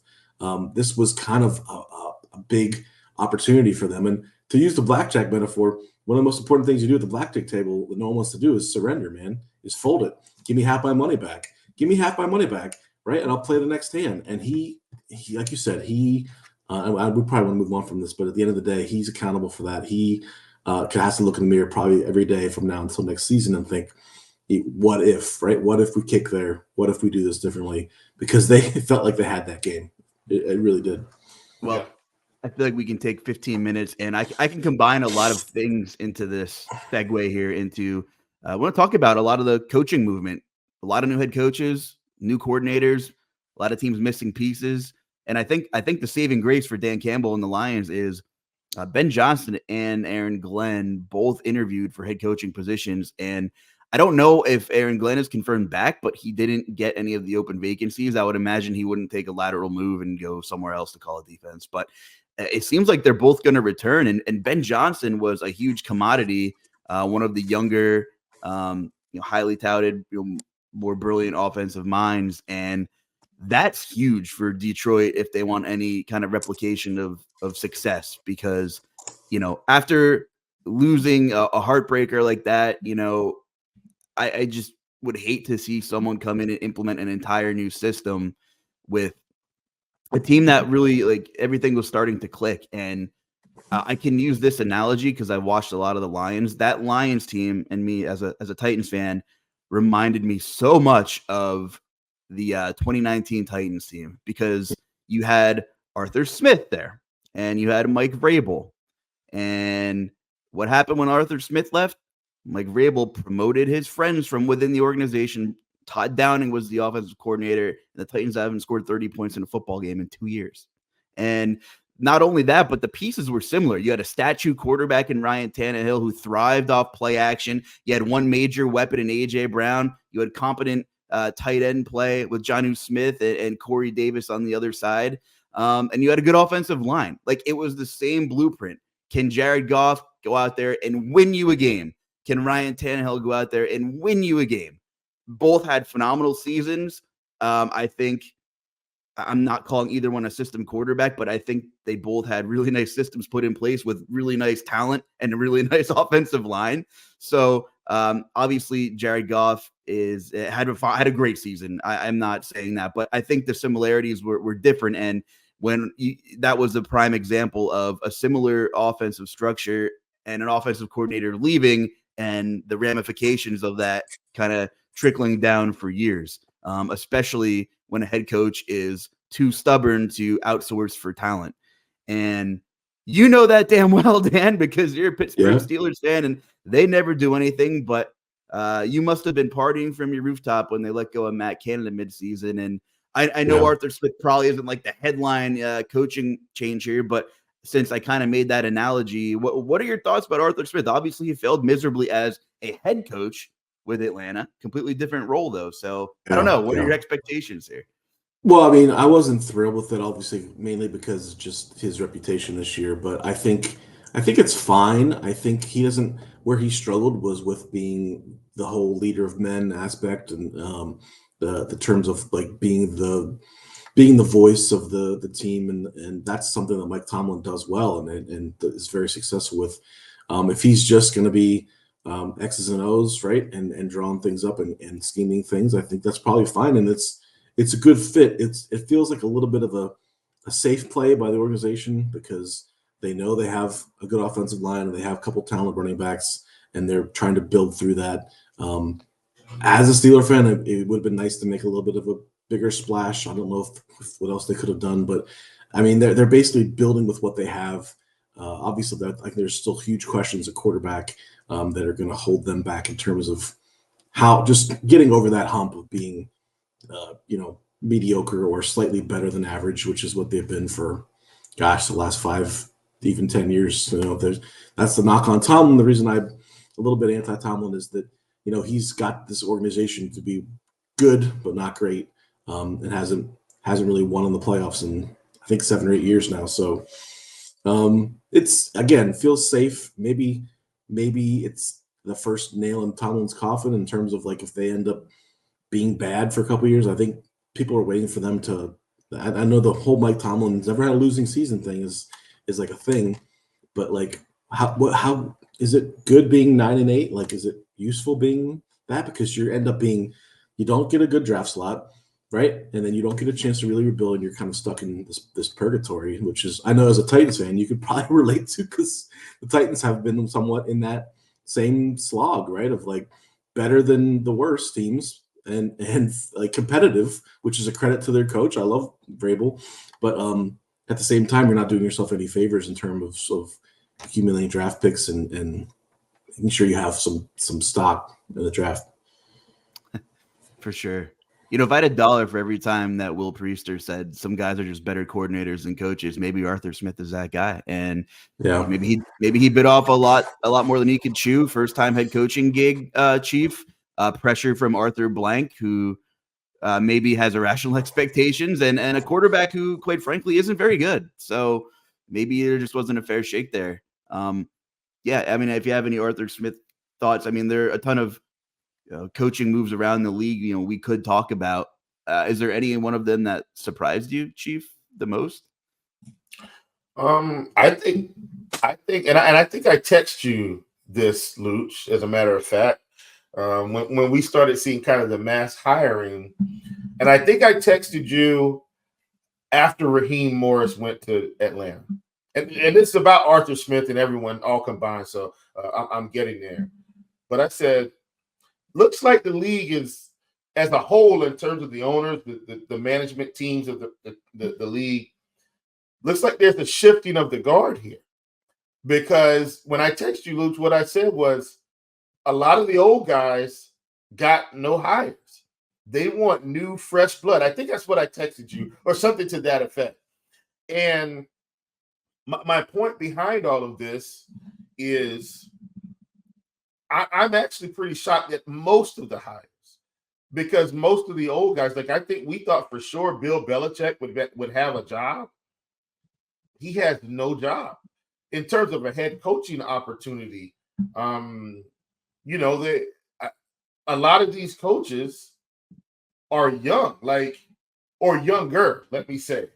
this was kind of a big opportunity for them. And to use the blackjack metaphor, one of the most important things you do at the blackjack table that no one wants to do is surrender, man, is fold it. Give me half my money back. Give me half my money back, right? And I'll play the next hand. And he like you said, he we probably want to move on from this, but at the end of the day, he's accountable for that. He has to look in the mirror probably every day from now until next season and think, what if, right? What if we kick there? What if we do this differently? Because they felt like they had that game. It really did. Well, yeah. I feel like we can take 15 minutes, and I can combine a lot of things into this segue here into I want to talk about a lot of the coaching movement, a lot of new head coaches, new coordinators, a lot of teams missing pieces. And I think the saving grace for Dan Campbell and the Lions is Ben Johnson and Aaron Glenn both interviewed for head coaching positions. And I don't know if Aaron Glenn is confirmed back, but he didn't get any of the open vacancies. I would imagine he wouldn't take a lateral move and go somewhere else to call a defense. But it seems like they're both going to return. And Ben Johnson was a huge commodity, one of the younger, highly touted, more brilliant offensive minds. And that's huge for Detroit if they want any kind of replication of success, because, after losing a heartbreaker like that, I just would hate to see someone come in and implement an entire new system with a team that really, like, everything was starting to click. And I can use this analogy because I watched a lot of the Lions. That Lions team, and me as a Titans fan, reminded me so much of the 2019 Titans team, because you had Arthur Smith there and you had Mike Vrabel. And what happened when Arthur Smith left? Mike Vrabel promoted his friends from within the organization. Todd Downing was the offensive coordinator, and the Titans haven't scored 30 points in a football game in 2 years. And not only that, but the pieces were similar. You had a statue quarterback in Ryan Tannehill who thrived off play action. You had one major weapon in A.J. Brown. You had competent tight end play with Jonnu Smith and Corey Davis on the other side. And you had a good offensive line. Like, it was the same blueprint. Can Jared Goff go out there and win you a game? Can Ryan Tannehill go out there and win you a game? Both had phenomenal seasons. I think I'm not calling either one a system quarterback, but I think they both had really nice systems put in place with really nice talent and a really nice offensive line. So obviously Jared Goff had a great season. I'm not saying that, but I think the similarities were different. And that was a prime example of a similar offensive structure and an offensive coordinator leaving, and the ramifications of that kind of trickling down for years, especially when a head coach is too stubborn to outsource for talent. And you know that damn well, Dan, because you're a Pittsburgh Steelers fan and they never do anything. But you must have been partying from your rooftop when they let go of Matt Canada midseason. And I know Arthur Smith probably isn't like the headline coaching change here, but since I kind of made that analogy, what are your thoughts about Arthur Smith? Obviously, he failed miserably as a head coach with Atlanta. Completely different role, though. So I don't know. What are your expectations here? Well, I mean, I wasn't thrilled with it, obviously, mainly because just his reputation this year. But I think it's fine. I think he doesn't. Where he struggled was with being the whole leader of men aspect, and the terms of like being the voice of the team, and that's something that Mike Tomlin does well and is very successful with. If he's just going to be X's and O's, right, and drawing things up and scheming things, I think that's probably fine, and it's a good fit. It feels like a little bit of a safe play by the organization because they know they have a good offensive line and they have a couple talented running backs, and they're trying to build through that. As a Steeler fan, it would have been nice to make a little bit of a bigger splash. I don't know if what else they could have done, but I mean, they're basically building with what they have. Obviously, there's still huge questions at quarterback that are going to hold them back in terms of how just getting over that hump of being, mediocre or slightly better than average, which is what they've been for, the last 5, even 10 years. That's the knock on Tomlin. The reason I'm a little bit anti-Tomlin is that, he's got this organization to be good but not great, and hasn't really won in the playoffs in I think 7 or 8 years now. So it's, again, feels safe. Maybe it's the first nail in Tomlin's coffin in terms of like if they end up being bad for a couple of years. I think people are waiting for them to. I know the whole Mike Tomlin's never had a losing season thing is like a thing, but like how is it good being 9-8? Like, is it useful being that? Because you end up being, you don't get a good draft slot. right? And then you don't get a chance to really rebuild, and you're kind of stuck in this purgatory, which is, I know as a Titans fan, you could probably relate to, because the Titans have been somewhat in that same slog, right? Of like better than the worst teams and like competitive, which is a credit to their coach. I love Vrabel, but at the same time, you're not doing yourself any favors in terms of accumulating draft picks and making sure you have some stock in the draft. For sure. If I had $1 for every time that Will Priester said some guys are just better coordinators than coaches, maybe Arthur Smith is that guy. And yeah, maybe he bit off a lot more than he could chew. First time head coaching gig, Chief. Pressure from Arthur Blank, who maybe has irrational expectations, and a quarterback who, quite frankly, isn't very good. So maybe there just wasn't a fair shake there. Yeah, I mean, if you have any Arthur Smith thoughts, I mean, there are a ton of coaching moves around the league, we could talk about. Is there any one of them that surprised you, Chief, the most? I think, and I think I text you this, Luuch, as a matter of fact, when we started seeing kind of the mass hiring, and I think I texted you after Raheem Morris went to Atlanta, and it's about Arthur Smith and everyone all combined. So I'm getting there, but I said, looks like the league is, as a whole, in terms of the owners, the management teams of the league, looks like there's a shifting of the guard here. Because when I text you, Luuch, what I said was a lot of the old guys got no hires. They want new, fresh blood. I think that's what I texted you, or something to that effect. And my point behind all of this is I'm actually pretty shocked at most of the hires, because most of the old guys, like I think we thought for sure Bill Belichick would have a job. He has no job in terms of a head coaching opportunity. A lot of these coaches are young, or younger, let me say.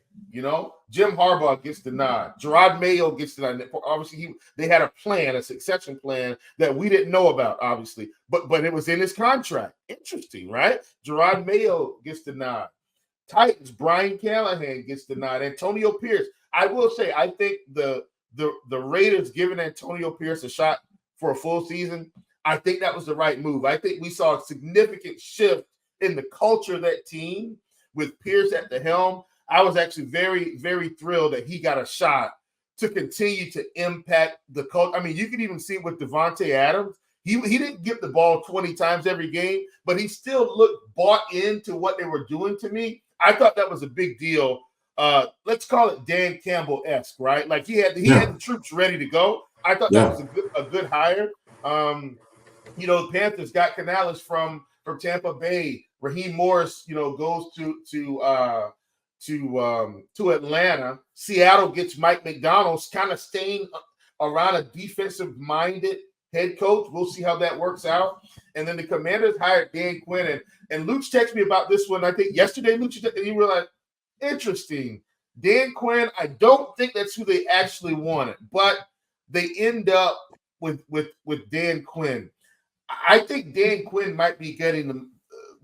Jim Harbaugh gets the nod. Gerard Mayo gets the nod. Obviously, they had a plan, a succession plan that we didn't know about, obviously, but it was in his contract. Interesting, right? Gerard Mayo gets the nod. Titans, Brian Callahan gets the nod. Antonio Pierce. I will say, I think the Raiders giving Antonio Pierce a shot for a full season, I think that was the right move. I think we saw a significant shift in the culture of that team with Pierce at the helm. I was actually very, very thrilled that he got a shot to continue to impact the culture. I mean, you can even see it with Devontae Adams. He didn't get the ball 20 times every game, but he still looked bought into what they were doing to me. I thought that was a big deal. Let's call it Dan Campbell-esque, right? Like he had the troops ready to go. I thought that was a good hire. The Panthers got Canales from Tampa Bay. Raheem Morris, goes to Atlanta. Seattle gets Mike McDonald's, kind of staying around a defensive-minded head coach. We'll see how that works out. And then the Commanders hired Dan Quinn. And Luuch texted me about this one, I think yesterday, Luuch, and he realized, interesting. Dan Quinn, I don't think that's who they actually wanted, but they end up with Dan Quinn. I think Dan Quinn might be getting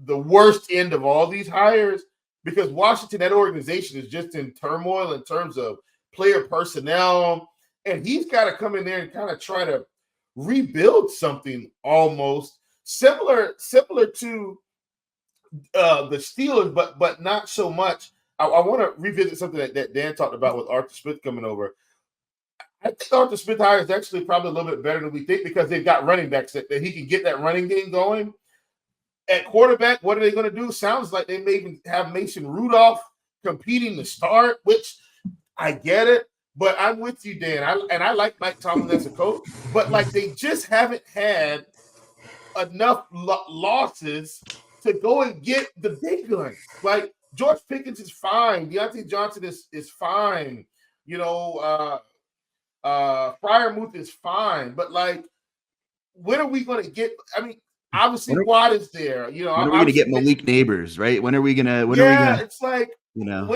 the worst end of all these hires, because Washington, that organization, is just in turmoil in terms of player personnel, and he's got to come in there and kind of try to rebuild something almost similar to the Steelers, but not so much. I want to revisit something that Dan talked about with Arthur Smith coming over. I think Arthur Smith hire is actually probably a little bit better than we think, because they've got running backs that he can get that running game going. At quarterback, what are they going to do? Sounds like they may even have Mason Rudolph competing to start, which I get it. But I'm with you, Dan. I like Mike Tomlin as a coach, but they just haven't had enough losses to go and get the big guns. Like George Pickens is fine. Deontay Johnson is fine. Freiermuth is fine. But when are we going to get? I mean, obviously Watt is there. When are we going to get Malik Neighbors? Right? When are we going to? It's like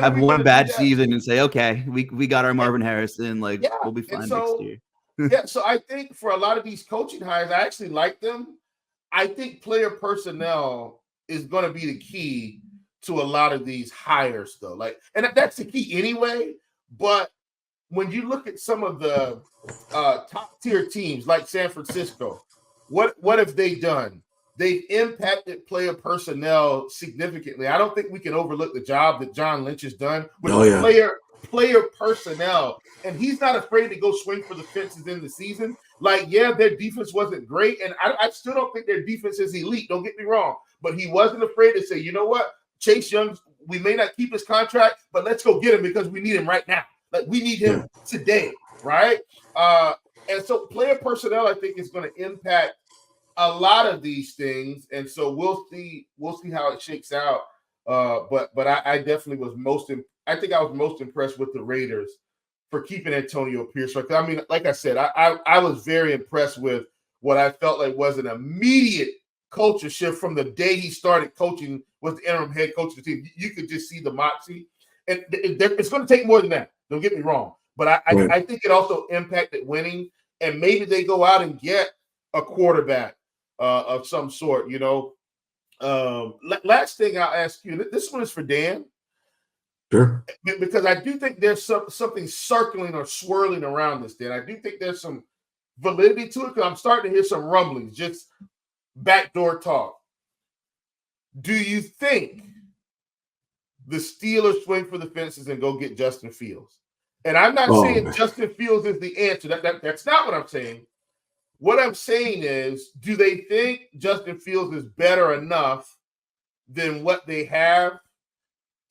have one bad season and say, okay, we got our Marvin Harrison. We'll be fine next year. So I think for a lot of these coaching hires, I actually like them. I think player personnel is going to be the key to a lot of these hires, though. Like, and that's the key anyway. But when you look at some of the top tier teams like San Francisco, what have they done? They've impacted player personnel significantly. I don't think we can overlook the job that John Lynch has done with player personnel. And he's not afraid to go swing for the fences in the season. Like, yeah, their defense wasn't great. And I still don't think their defense is elite. Don't get me wrong. But he wasn't afraid to say, you know what? Chase Young, we may not keep his contract, but let's go get him because we need him right now. Like, we need him today, right? And so player personnel, I think, is going to impact a lot of these things. And so we'll see how it shakes out. But I definitely was I think I was most impressed with the Raiders for keeping Antonio Pierce. I mean, like I said, I was very impressed with what I felt like was an immediate culture shift from the day he started coaching, was the interim head coach of the team. You could just see the moxie. And it's going to take more than that. Don't get me wrong. But I think it also impacted winning. And maybe they go out and get a quarterback of some sort, you know. Last thing I'll ask you, this one is for Dan. Sure. Because I do think there's something circling or swirling around this, Dan. I do think there's some validity to it because I'm starting to hear some rumblings, just backdoor talk. Do you think the Steelers swing for the fences and go get Justin Fields? And I'm not saying Justin Fields is the answer. That's not what I'm saying. What I'm saying is, do they think Justin Fields is better enough than what they have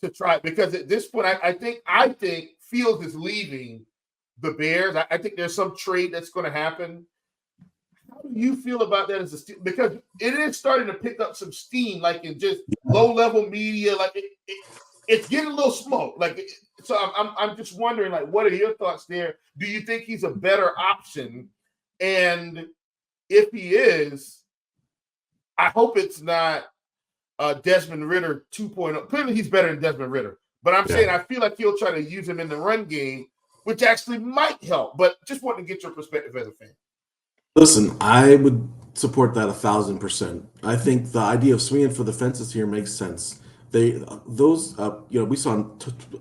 to try? Because at this point, I think Fields is leaving the Bears. I think there's some trade that's going to happen. How do you feel about that as a Steelers? Because it is starting to pick up some steam, like in just low-level media. Like it's getting a little smoke. Like, so I'm just wondering, like, what are your thoughts there? Do you think he's a better option? And if he is, I hope it's not Desmond Ridder 2.0. Clearly, he's better than Desmond Ridder. But I'm saying I feel like he'll try to use him in the run game, which actually might help. But just want to get your perspective as a fan. Listen, I would support that 1,000%. I think the idea of swinging for the fences here makes sense. We saw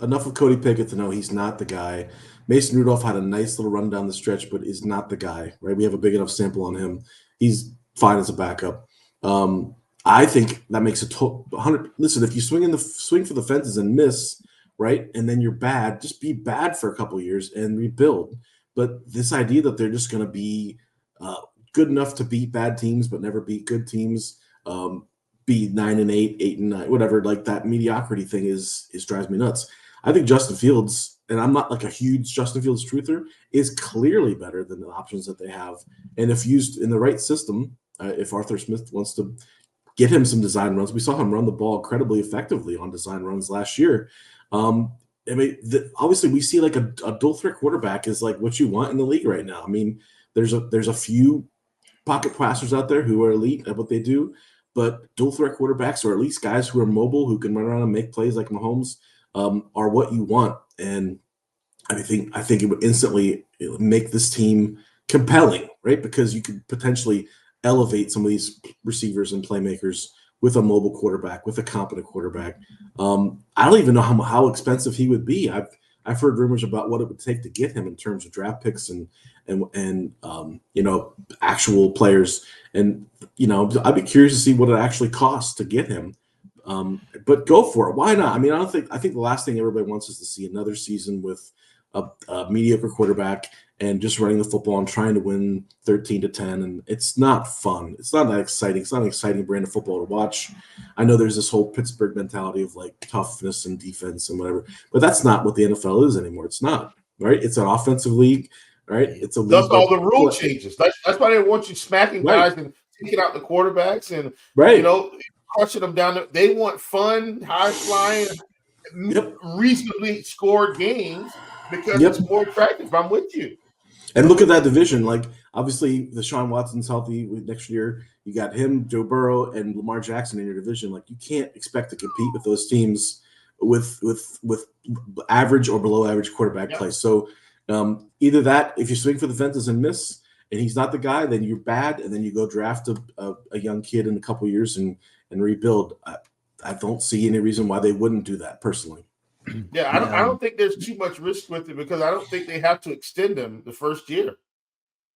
enough of Cody Pickett to know he's not the guy. Mason Rudolph had a nice little run down the stretch, but is not the guy, right? We have a big enough sample on him. He's fine as a backup. I think that makes a 100. Listen, if you swing for the fences and miss, right, and then you're bad, just be bad for a couple of years and rebuild. But this idea that they're just going to be good enough to beat bad teams, but never beat good teams, be 9-8, 8-9, whatever, like that mediocrity thing is drives me nuts. I think Justin Fields, and I'm not like a huge Justin Fields truther, is clearly better than the options that they have. And if used in the right system, if Arthur Smith wants to get him some design runs, we saw him run the ball incredibly effectively on design runs last year. Obviously we see like a dual threat quarterback is like what you want in the league right now. I mean, there's a few pocket passers out there who are elite at what they do, but dual threat quarterbacks, or at least guys who are mobile, who can run around and make plays like Mahomes, are what you want. And I think it would instantly make this team compelling, right? Because you could potentially elevate some of these receivers and playmakers with a mobile quarterback, with a competent quarterback. I don't even know how expensive he would be. I've heard rumors about what it would take to get him in terms of draft picks and actual players. And I'd be curious to see what it actually costs to get him. But go for it. Why not? I mean, I think the last thing everybody wants is to see another season with a mediocre quarterback and just running the football and trying to win 13-10. And it's not fun. It's not that exciting. It's not an exciting brand of football to watch. I know there's this whole Pittsburgh mentality of like toughness and defense and whatever, but that's not what the NFL is anymore. It's not, right? It's an offensive league, right? It's a league. That's all the rule changes. That's why they want you smacking guys and taking out the quarterbacks and crushing them down there. They want fun, high flying, reasonably scored games because it's more attractive. I'm with you. And look at that division. Like, obviously, Deshaun Watson's healthy next year. You got him, Joe Burrow, and Lamar Jackson in your division. Like, you can't expect to compete with those teams with average or below average quarterback play. So either that, if you swing for the fences and miss, and he's not the guy, then you're bad, and then you go draft a young kid in a couple years and rebuild. I don't see any reason why they wouldn't do that personally. Yeah, I don't think there's too much risk with it because I don't think they have to extend him the first year.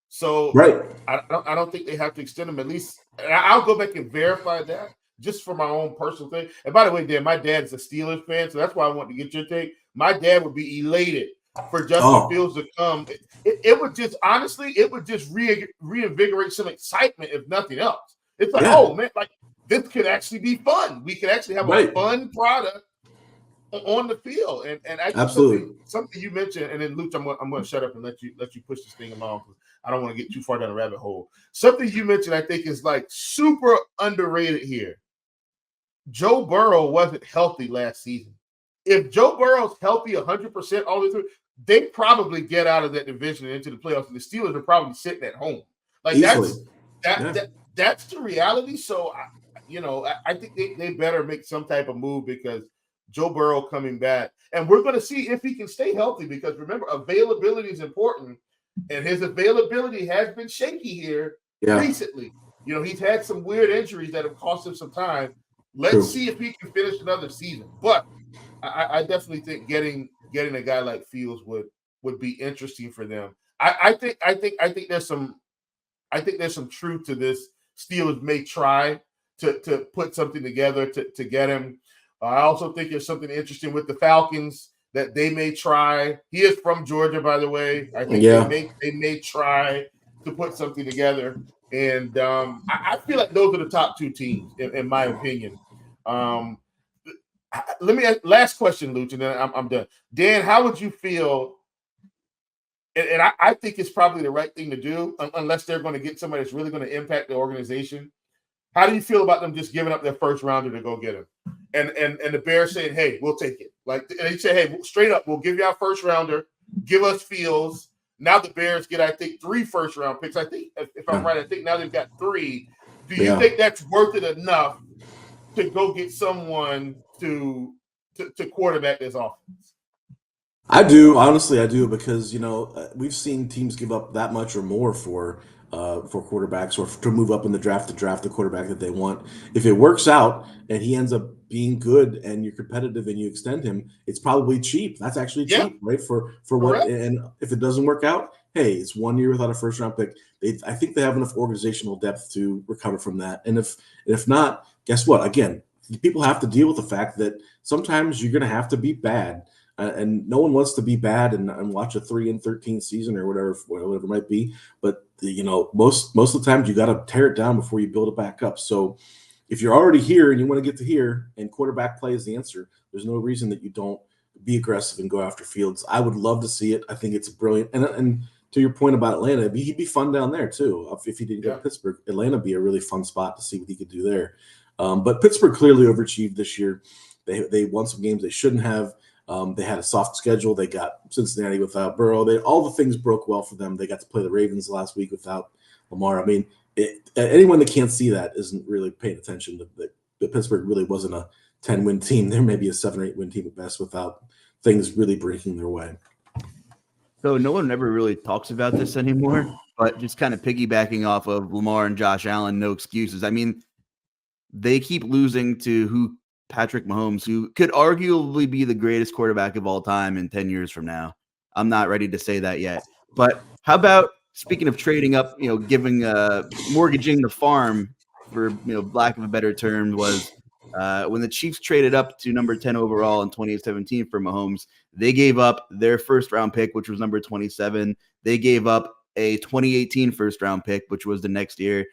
So right, I don't think they have to extend him at least. And I'll go back and verify that just for my own personal thing. And by the way, Dan, my dad's a Steelers fan, so that's why I want to get your take. My dad would be elated for Justin Fields to come. It would just honestly, it would just reinvigorate some excitement, if nothing else. It's like, oh man, like this could actually be fun. We could actually have a fun product on the field, and I think something you mentioned, and then Luuch, I'm going to shut up and let you push this thing along because I don't want to get too far down the rabbit hole. Something you mentioned, I think, is like super underrated here. Joe Burrow wasn't healthy last season. If Joe Burrow's healthy 100% all the way through, they probably get out of that division and into the playoffs, and the Steelers are probably sitting at home. Like that's the reality. So I think they better make some type of move because Joe Burrow coming back, and we're going to see if he can stay healthy because remember, availability is important, and his availability has been shaky here recently. He's had some weird injuries that have cost him some time. Let's see if he can finish another season. But I definitely think getting a guy like Fields would be interesting for them. I think there's some truth to this. Steelers may try to put something together to get him. I also think there's something interesting with the Falcons that they may try. He is from Georgia, by the way. I think they may try to put something together. And I feel like those are the top two teams, in my opinion. Let me ask, last question, Luuch, and then I'm done. Dan, how would you feel? And I think it's probably the right thing to do, unless they're going to get somebody that's really going to impact the organization. How do you feel about them just giving up their first rounder to go get him? And the Bears saying, hey, we'll take it. Like, and they say, hey, straight up, we'll give you our first rounder, give us Fields. Now the Bears get, I think, 3 first-round picks. I think, if I'm right, I think now they've got 3. Do you think that's worth it enough to go get someone to quarterback this offense? I do, honestly, I do, because we've seen teams give up that much or more for quarterbacks, or to move up in the draft to draft the quarterback that they want. If it works out and he ends up being good and you're competitive and you extend him, it's probably cheap. That's actually cheap, right? For what? And if it doesn't work out, hey, it's 1 year without a first round pick. I think they have enough organizational depth to recover from that. And if not, guess what? Again, people have to deal with the fact that sometimes you're going to have to be bad. And no one wants to be bad and watch a 3-13 season or whatever it might be. But most of the times you got to tear it down before you build it back up. So if you're already here and you want to get to here and quarterback play is the answer, there's no reason that you don't be aggressive and go after Fields. I would love to see it. I think it's brilliant. And to your point about Atlanta, he'd be fun down there too. If he didn't go to Pittsburgh, Atlanta would be a really fun spot to see what he could do there. But Pittsburgh clearly overachieved this year. They won some games they shouldn't have. They had a soft schedule. They got Cincinnati without Burrow. All the things broke well for them. They got to play the Ravens last week without Lamar. I mean, anyone that can't see that isn't really paying attention that Pittsburgh really wasn't a 10-win team. There may be a 7 or 8-win team at best without things really breaking their way. So no one ever really talks about this anymore, but just kind of piggybacking off of Lamar and Josh Allen, no excuses. I mean, they keep losing to Patrick Mahomes, who could arguably be the greatest quarterback of all time in 10 years from now. I'm not ready to say that yet. But how about, speaking of trading up, giving mortgaging the farm, for lack of a better term, was when the Chiefs traded up to number 10 overall in 2017 for Mahomes, they gave up their first round pick, which was number 27. They gave up a 2018 first round pick, which was the next year,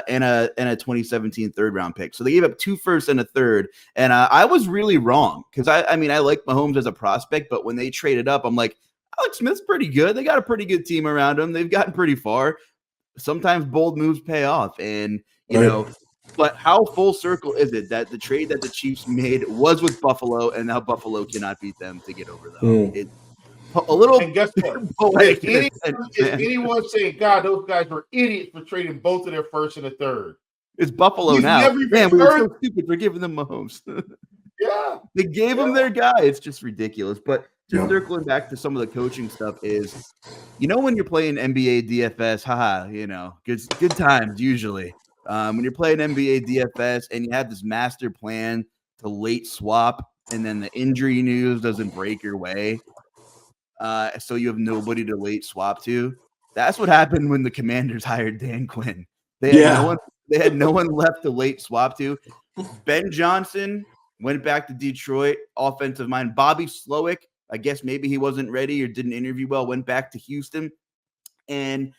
and a 2017 third round pick. So they gave up 2 firsts and a third. And I was really wrong because I mean, I like Mahomes as a prospect, but when they traded up, I'm like, Alex Smith's pretty good. They got a pretty good team around him. They've gotten pretty far. Sometimes bold moves pay off. And, but how full circle is it that the trade that the Chiefs made was with Buffalo, and now Buffalo cannot beat them to get over them? It's a little. And guess what? If anyone saying, God, those guys were idiots for trading both of their first and a third. It's Buffalo now. Man, we were so stupid for giving them Mahomes. Yeah. They gave them their guy. It's just ridiculous. But just circling back to some of the coaching stuff is, when you're playing NBA DFS, good times usually. When you're playing NBA DFS and you have this master plan to late swap, and then the injury news doesn't break your way, so you have nobody to late swap to. That's what happened when the Commanders hired Dan Quinn. They had no one. They had no one left to late swap to. Ben Johnson went back to Detroit, offensive mind. Bobby Slowick, I guess maybe he wasn't ready or didn't interview well, went back to Houston. And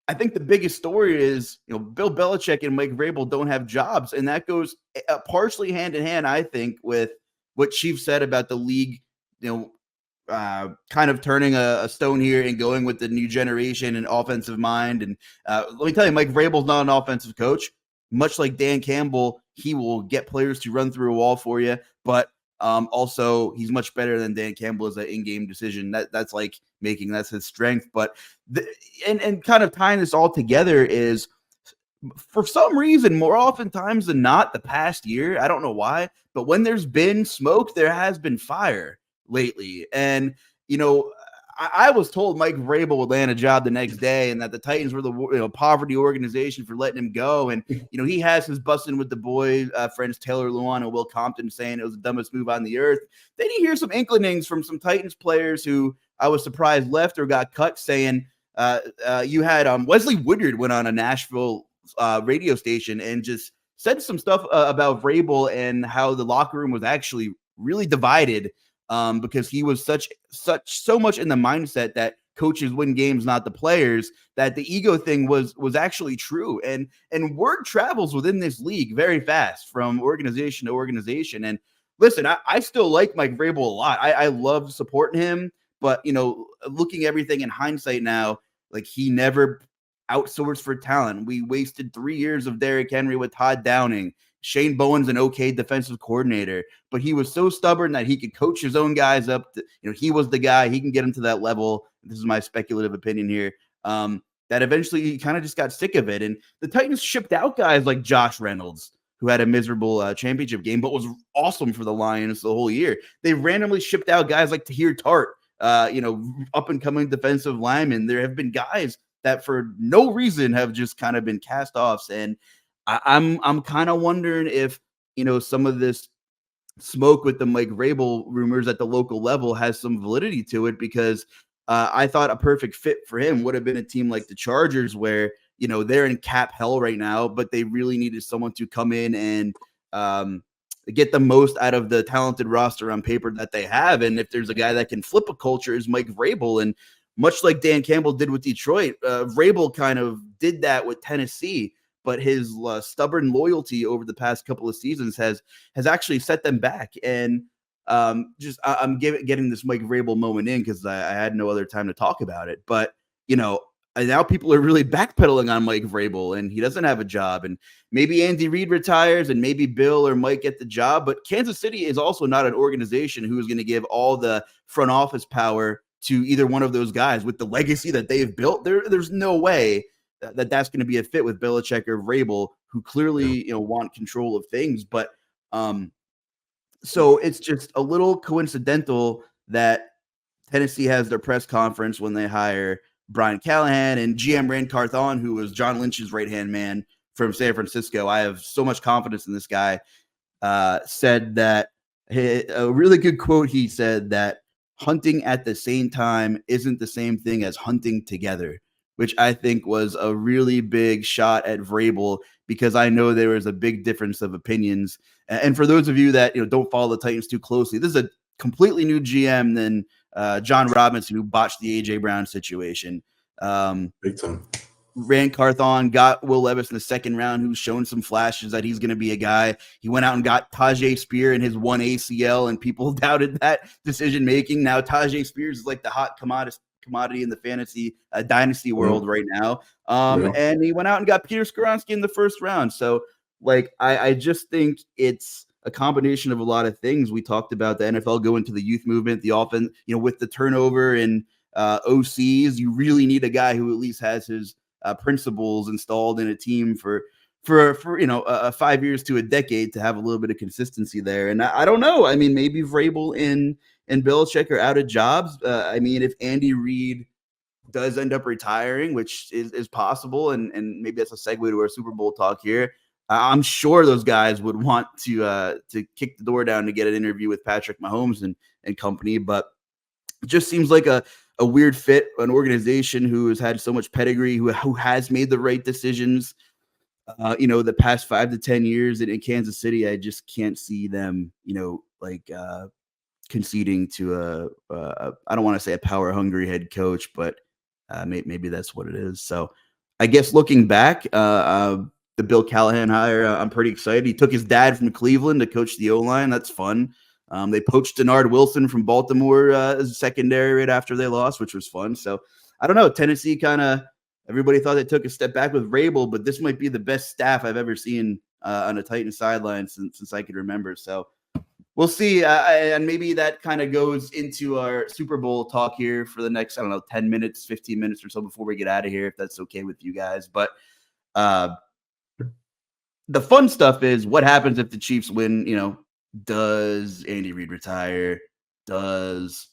I think the biggest story is, Bill Belichick and Mike Vrabel don't have jobs. And that goes partially hand in hand, I think, with what Chief said about the league, kind of turning a stone here and going with the new generation and offensive mind. And let me tell you, Mike Vrabel's not an offensive coach. Much like Dan Campbell, he will get players to run through a wall for you, but also he's much better than Dan Campbell as an in-game decision. That's his strength. But and kind of tying this all together is, for some reason, more oftentimes than not, the past year, I don't know why, but when there's been smoke, there has been fire lately. And I was told Mike Vrabel would land a job the next day, and that the Titans were the poverty organization for letting him go. And he has his busting with the boy friends Taylor Lewan and Will Compton saying it was the dumbest move on the earth. Then you hear some inclinings from some Titans players who I was surprised left or got cut, saying you had Wesley Woodyard went on a Nashville radio station and just said some stuff about Vrabel and how the locker room was actually really divided. Because he was so much in the mindset that coaches win games, not the players, that the ego thing was actually true. And word travels within this league very fast from organization to organization. And listen, I still like Mike Vrabel a lot. I love supporting him, but looking everything in hindsight now, like, he never outsourced for talent. We wasted 3 years of Derrick Henry with Todd Downing. Shane Bowen's an okay defensive coordinator, but he was so stubborn that he could coach his own guys up. He was the guy. He can get him to that level. This is my speculative opinion here. That eventually he kind of just got sick of it. And the Titans shipped out guys like Josh Reynolds, who had a miserable championship game, but was awesome for the Lions the whole year. They randomly shipped out guys like Tahir Tart, up and coming defensive linemen. There have been guys that for no reason have just kind of been cast offs. And I'm kind of wondering if, some of this smoke with the Mike Vrabel rumors at the local level has some validity to it, because I thought a perfect fit for him would have been a team like the Chargers, where, they're in cap hell right now, but they really needed someone to come in and get the most out of the talented roster on paper that they have. And if there's a guy that can flip a culture, is Mike Vrabel. And much like Dan Campbell did with Detroit, Vrabel kind of did that with Tennessee. But his stubborn loyalty over the past couple of seasons has actually set them back. And I'm getting this Mike Vrabel moment in because I had no other time to talk about it. But, and now people are really backpedaling on Mike Vrabel, and he doesn't have a job. And maybe Andy Reid retires, and maybe Bill or Mike get the job. But Kansas City is also not an organization who is going to give all the front office power to either one of those guys. With the legacy that they've built, there's no way that's going to be a fit with Belichick or Vrabel, who clearly, want control of things. But so it's just a little coincidental that Tennessee has their press conference when they hire Brian Callahan, and GM Rand Carthon, who was John Lynch's right-hand man from San Francisco. I have so much confidence in this guy. Said that a really good quote. He said that hunting at the same time isn't the same thing as hunting together, which I think was a really big shot at Vrabel, because I know there was a big difference of opinions. And for those of you that don't follow the Titans too closely, this is a completely new GM than John Robinson, who botched the A.J. Brown situation. Big time. Rand Carthon got Will Levis in the second round, who's shown some flashes that he's going to be a guy. He went out and got Tajay Spear in his one ACL, and people doubted that decision-making. Now Tajay Spears is like the hot commodity in the fantasy dynasty world right now. And he went out and got Peter Skoronski in the first round. So, I just think it's a combination of a lot of things. We talked about the NFL going to the youth movement, the offense, with the turnover and OCs, you really need a guy who at least has his principles installed in a team for 5 years to a decade to have a little bit of consistency there. And I don't know. I mean, maybe Vrabel and Belichick are out of jobs. If Andy Reid does end up retiring, which is possible, and maybe that's a segue to our Super Bowl talk here. I'm sure those guys would want to kick the door down to get an interview with Patrick Mahomes and company, but it just seems like a weird fit, an organization who has had so much pedigree, who has made the right decisions, the past 5 to 10 years in Kansas City. I just can't see them, conceding to I don't want to say a power hungry head coach, but maybe that's what it is. So I guess looking back, the Bill Callahan hire, I'm pretty excited. He took his dad from Cleveland to coach the O-line. That's fun. They poached Denard Wilson from Baltimore as a secondary right after they lost, which was fun. So I don't know. Tennessee everybody thought they took a step back with Rabel, but this might be the best staff I've ever seen on a Titan sideline since I could remember. So we'll see. And maybe that kind of goes into our Super Bowl talk here for the next, 10 minutes, 15 minutes or so before we get out of here, if that's okay with you guys. But the fun stuff is what happens if the Chiefs win. Does Andy Reid retire? Does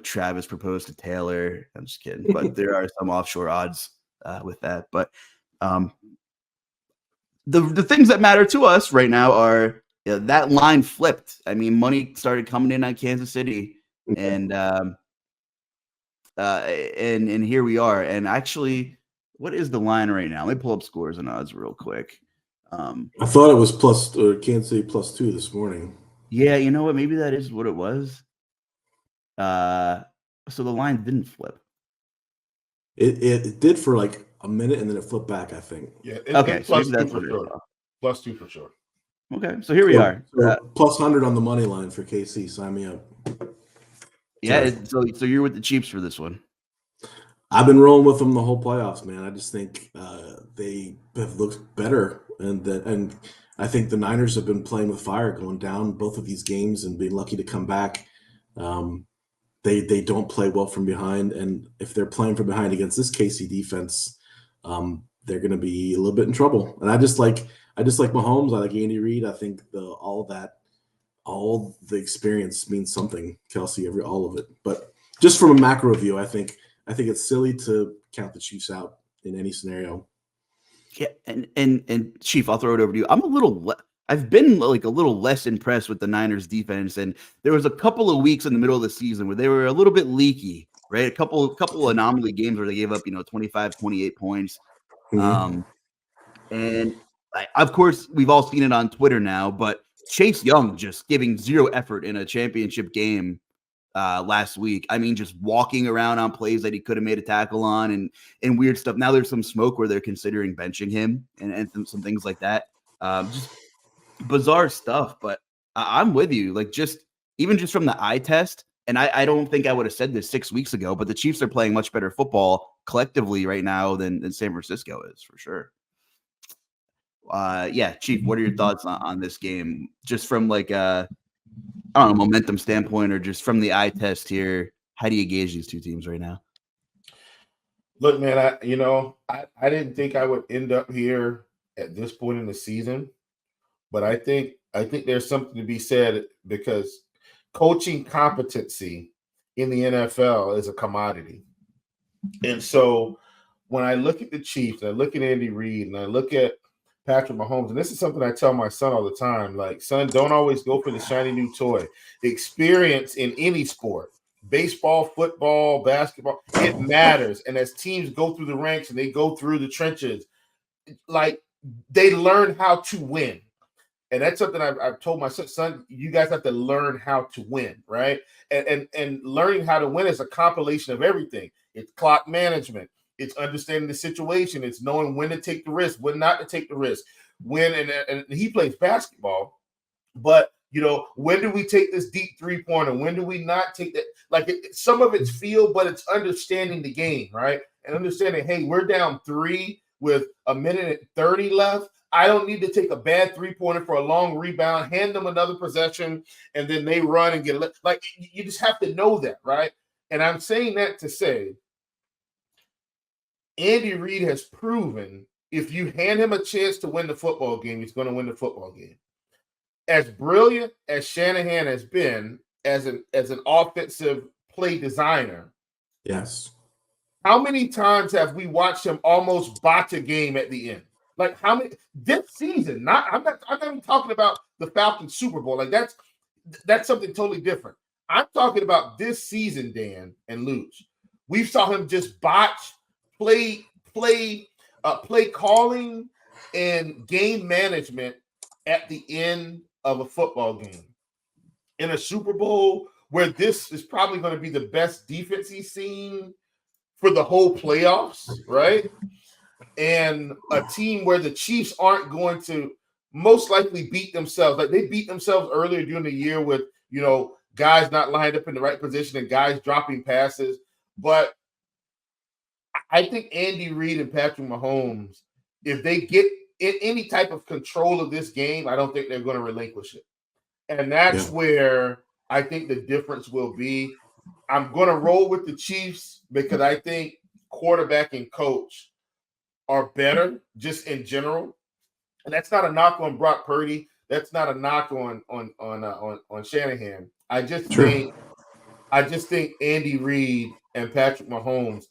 Travis propose to Taylor? I'm just kidding, but there are some offshore odds with that. But the things that matter to us right now are that line flipped. I mean, money started coming in on Kansas City, and here we are. And actually, what is the line right now? Let me pull up scores and odds real quick. I thought it was Kansas City +2 this morning. Yeah, you know what? Maybe that is what it was. So the line didn't flip. It did for like a minute, and then it flipped back, I think. Yeah. Okay, so maybe +2 that's for what sure. +2 for sure. Okay, so here we are. So +100 on the money line for KC. Sign me up. Yeah, so you're with the Chiefs for this one. I've been rolling with them the whole playoffs, man. I just think they have looked better, and I think the Niners have been playing with fire, going down both of these games and being lucky to come back. They don't play well from behind, and if they're playing from behind against this KC defense, they're going to be a little bit in trouble. And I just like Mahomes. I like Andy Reid. I think all the experience means something. Kelsey, all of it. But just from a macro view, I think it's silly to count the Chiefs out in any scenario. Yeah, and Chief, I'll throw it over to you. I've been like a little less impressed with the Niners defense, and there was a couple of weeks in the middle of the season where they were a little bit leaky, right? A couple anomaly games where they gave up, 25, 28 points. Mm-hmm. And of course, we've all seen it on Twitter now, but Chase Young just giving zero effort in a championship game last week. I mean, just walking around on plays that he could have made a tackle on and weird stuff. Now there's some smoke where they're considering benching him and some things like that. Just bizarre stuff, but I'm with you. Like even just from the eye test, and I don't think I would have said this 6 weeks ago, but the Chiefs are playing much better football collectively right now than San Francisco is, for sure. Chief, what are your thoughts on this game? Just from like momentum standpoint, or just from the eye test here, how do you gauge these two teams right now? Look, man, I didn't think I would end up here at this point in the season, but I think there's something to be said, because coaching competency in the NFL is a commodity. And so when I look at the Chiefs, and I look at Andy Reid, and I look at Patrick Mahomes, and this is something I tell my son all the time, like, son, don't always go for the shiny new toy. Experience in any sport, baseball, football, basketball, it matters. And as teams go through the ranks and they go through the trenches, like, they learn how to win. And that's something I've told my son, you guys have to learn how to win, right? And learning how to win is a compilation of everything. It's clock management. It's understanding the situation. It's knowing when to take the risk, when not to take the risk. When, and he plays basketball, but, when do we take this deep three-pointer? When do we not take that? Like, some of it's feel, but it's understanding the game, right? And understanding, hey, we're down 3 with a minute and 30 left. I don't need to take a bad three-pointer for a long rebound, hand them another possession, and then they run and get it. Like, you just have to know that, right? And I'm saying that to say, Andy Reid has proven if you hand him a chance to win the football game, he's going to win the football game. As brilliant as Shanahan has been as an offensive play designer, yes. How many times have we watched him almost botch a game at the end? Like how many this season? I'm not even talking about the Falcons Super Bowl. Like that's something totally different. I'm talking about this season, Dan and Luuch. We saw him just botch play calling and game management at the end of a football game. In a Super Bowl where this is probably going to be the best defense he's seen for the whole playoffs, right? And a team where the Chiefs aren't going to most likely beat themselves. Like they beat themselves earlier during the year with, guys not lined up in the right position and guys dropping passes. But I think Andy Reid and Patrick Mahomes, if they get in any type of control of this game, I don't think they're going to relinquish it. And that's where I think the difference will be. I'm going to roll with the Chiefs because I think quarterback and coach are better just in general. And that's not a knock on Brock Purdy. That's not a knock on Shanahan. I just think Andy Reid and Patrick Mahomes,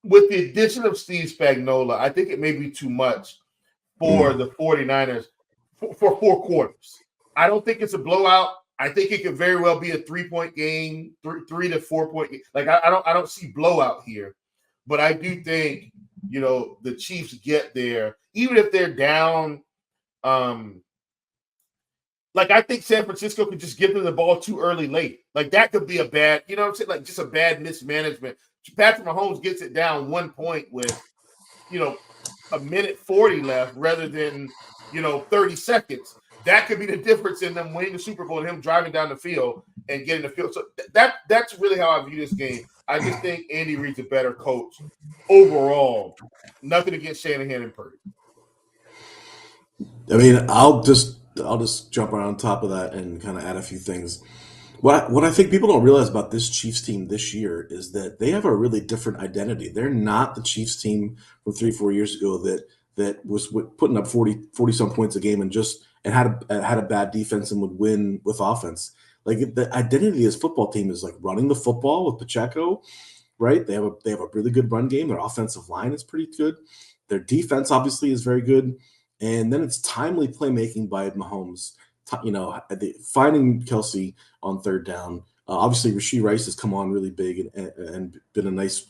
with the addition of Steve Spagnuolo, I think it may be too much for the 49ers for 4 quarters. I don't think it's a blowout. I think it could very well be a 3-point game, 3 to 4 point game. Like I don't see blowout here, but I do think the Chiefs get there, even if they're down. Like I think San Francisco could just give them the ball too early, late. Like that could be a bad, what I'm saying, like just a bad mismanagement. Patrick Mahomes gets it down 1 point with, a minute 40 left rather than 30 seconds. That could be the difference in them winning the Super Bowl and him driving down the field and getting the field. So that's really how I view this game. I just think Andy Reid's a better coach overall. Nothing against Shanahan and Purdy. I mean, I'll just jump right on top of that and kind of add a few things. What I think people don't realize about this Chiefs team this year is that they have a really different identity. They're not the Chiefs team from 3-4 years ago that was putting up 40 some points a game and had a bad defense and would win with offense. Like the identity of this football team is like running the football with Pacheco, right? They have a really good run game. Their offensive line is pretty good. Their defense obviously is very good, and then it's timely playmaking by Mahomes. Finding Kelsey on 3rd down. Obviously, Rashee Rice has come on really big and been a nice,